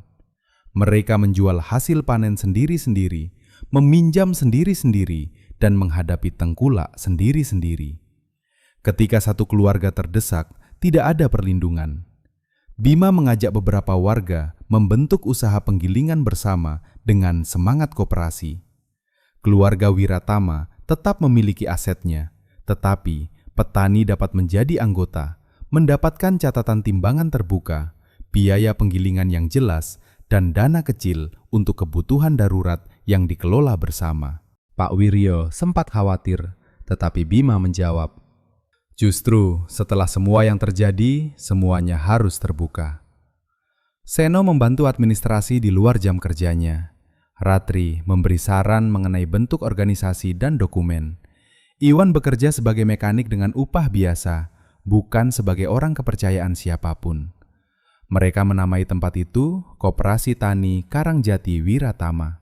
Mereka menjual hasil panen sendiri-sendiri, meminjam sendiri-sendiri, dan menghadapi tengkulak sendiri-sendiri. Ketika satu keluarga terdesak, tidak ada perlindungan. Bima mengajak beberapa warga membentuk usaha penggilingan bersama dengan semangat koperasi. Keluarga Wiratama tetap memiliki asetnya, tetapi petani dapat menjadi anggota, mendapatkan catatan timbangan terbuka, biaya penggilingan yang jelas, dan dana kecil untuk kebutuhan darurat yang dikelola bersama. Pak Wiryo sempat khawatir, tetapi Bima menjawab, "Justru setelah semua yang terjadi, semuanya harus terbuka." Seno membantu administrasi di luar jam kerjanya. Ratri memberi saran mengenai bentuk organisasi dan dokumen. Iwan bekerja sebagai mekanik dengan upah biasa, bukan sebagai orang kepercayaan siapapun. Mereka menamai tempat itu Koperasi Tani Karangjati Wiratama.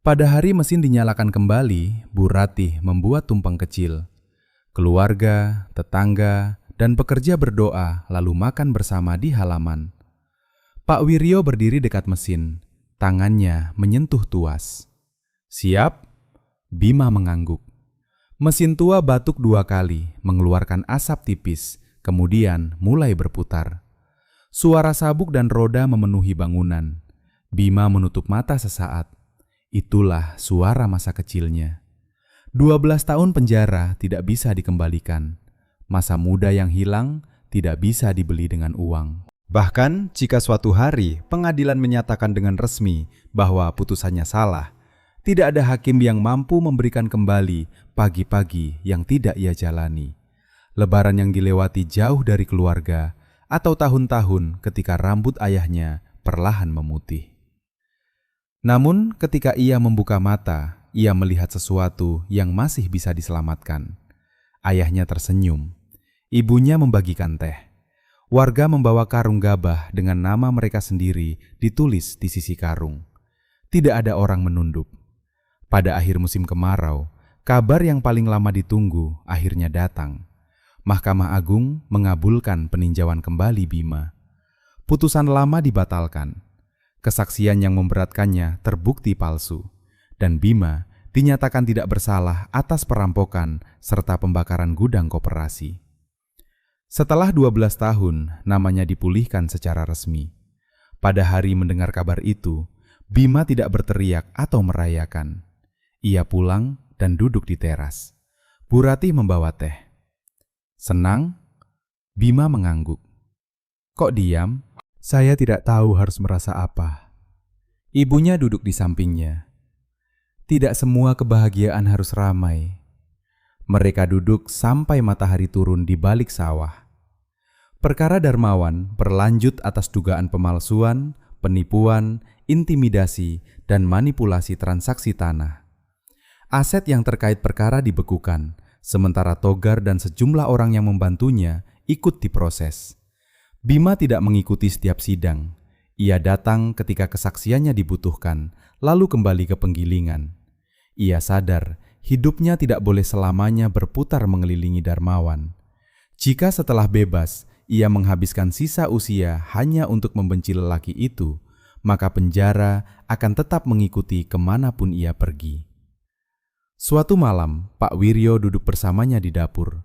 Pada hari mesin dinyalakan kembali, Bu Ratih membuat tumpeng kecil. Keluarga, tetangga, dan pekerja berdoa lalu makan bersama di halaman. Pak Wiryo berdiri dekat mesin. Tangannya menyentuh tuas. "Siap?" Bima mengangguk. Mesin tua batuk 2 kali, mengeluarkan asap tipis, kemudian mulai berputar. Suara sabuk dan roda memenuhi bangunan. Bima menutup mata sesaat. Itulah suara masa kecilnya. 12 tahun penjara tidak bisa dikembalikan. Masa muda yang hilang tidak bisa dibeli dengan uang. Bahkan jika suatu hari pengadilan menyatakan dengan resmi bahwa putusannya salah, tidak ada hakim yang mampu memberikan kembali pagi-pagi yang tidak ia jalani, lebaran yang dilewati jauh dari keluarga, atau tahun-tahun ketika rambut ayahnya perlahan memutih. Namun ketika ia membuka mata, ia melihat sesuatu yang masih bisa diselamatkan. Ayahnya tersenyum. Ibunya membagikan teh. Warga membawa karung gabah dengan nama mereka sendiri ditulis di sisi karung. Tidak ada orang menunduk. Pada akhir musim kemarau, kabar yang paling lama ditunggu akhirnya datang. Mahkamah Agung mengabulkan peninjauan kembali Bima. Putusan lama dibatalkan. Kesaksian yang memberatkannya terbukti palsu. Dan Bima dinyatakan tidak bersalah atas perampokan serta pembakaran gudang koperasi. Setelah 12 tahun, namanya dipulihkan secara resmi. Pada hari mendengar kabar itu, Bima tidak berteriak atau merayakan. Ia pulang dan duduk di teras. Bu Ratih membawa teh. "Senang?" Bima mengangguk. Kok diam? Saya tidak tahu harus merasa apa. Ibunya duduk di sampingnya. Tidak semua kebahagiaan harus ramai. Mereka duduk sampai matahari turun di balik sawah. Perkara Darmawan berlanjut atas dugaan pemalsuan, penipuan, intimidasi, dan manipulasi transaksi tanah. Aset yang terkait perkara dibekukan, sementara Togar dan sejumlah orang yang membantunya ikut diproses. Bima tidak mengikuti setiap sidang. Ia datang ketika kesaksiannya dibutuhkan, lalu kembali ke penggilingan. Ia sadar hidupnya tidak boleh selamanya berputar mengelilingi Darmawan. Jika setelah bebas, ia menghabiskan sisa usia hanya untuk membenci lelaki itu, maka penjara akan tetap mengikuti kemanapun ia pergi. Suatu malam, Pak Wiryo duduk bersamanya di dapur.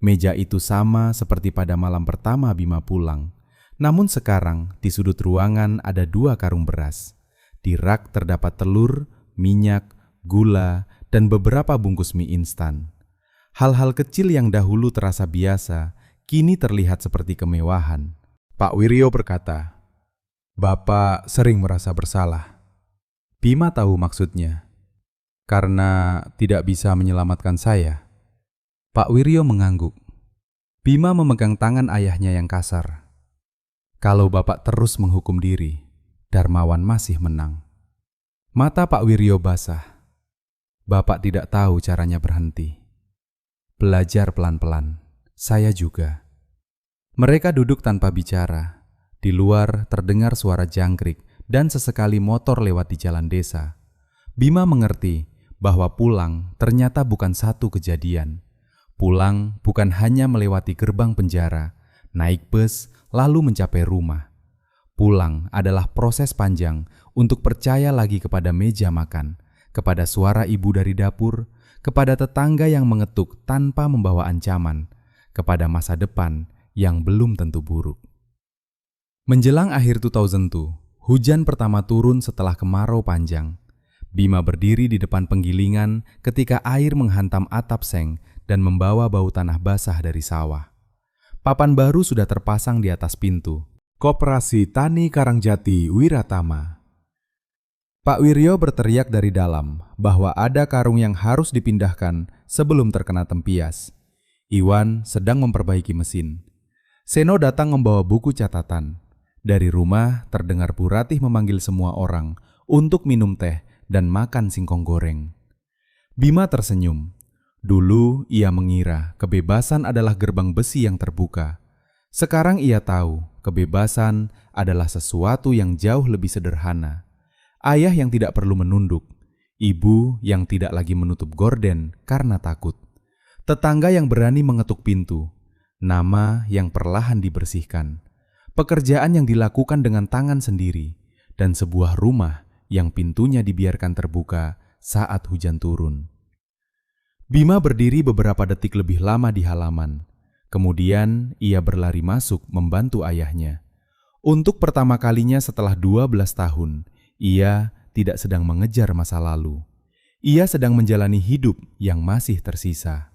Meja itu sama seperti pada malam pertama Bima pulang. Namun sekarang di sudut ruangan ada 2 karung beras. Di rak terdapat telur, minyak, gula, dan beberapa bungkus mie instan. Hal-hal kecil yang dahulu terasa biasa, kini terlihat seperti kemewahan. Pak Wiryo berkata, "Bapak sering merasa bersalah." Bima tahu maksudnya. Karena tidak bisa menyelamatkan saya. Pak Wiryo mengangguk. Bima memegang tangan ayahnya yang kasar. Kalau Bapak terus menghukum diri, Darmawan masih menang. Mata Pak Wiryo basah. Bapak tidak tahu caranya berhenti. Belajar pelan-pelan, saya juga. Mereka duduk tanpa bicara. Di luar terdengar suara jangkrik dan sesekali motor lewat di jalan desa. Bima mengerti bahwa pulang ternyata bukan satu kejadian. Pulang bukan hanya melewati gerbang penjara, naik bus, lalu mencapai rumah. Pulang adalah proses panjang untuk percaya lagi kepada meja makan, kepada suara ibu dari dapur, kepada tetangga yang mengetuk tanpa membawa ancaman, kepada masa depan yang belum tentu buruk. Menjelang akhir 2002, hujan pertama turun setelah kemarau panjang. Bima berdiri di depan penggilingan ketika air menghantam atap seng dan membawa bau tanah basah dari sawah. Papan baru sudah terpasang di atas pintu. Koperasi Tani Karangjati Wiratama. Pak Wiryo berteriak dari dalam bahwa ada karung yang harus dipindahkan sebelum terkena tempias. Iwan sedang memperbaiki mesin. Seno datang membawa buku catatan. Dari rumah terdengar Bu Ratih memanggil semua orang untuk minum teh dan makan singkong goreng. Bima tersenyum. Dulu ia mengira kebebasan adalah gerbang besi yang terbuka. Sekarang ia tahu kebebasan adalah sesuatu yang jauh lebih sederhana. Ayah yang tidak perlu menunduk, ibu yang tidak lagi menutup gorden karena takut, tetangga yang berani mengetuk pintu, nama yang perlahan dibersihkan, pekerjaan yang dilakukan dengan tangan sendiri, dan sebuah rumah yang pintunya dibiarkan terbuka saat hujan turun. Bima berdiri beberapa detik lebih lama di halaman. Kemudian ia berlari masuk membantu ayahnya. Untuk pertama kalinya setelah 12 tahun, ia tidak sedang mengejar masa lalu. Ia sedang menjalani hidup yang masih tersisa.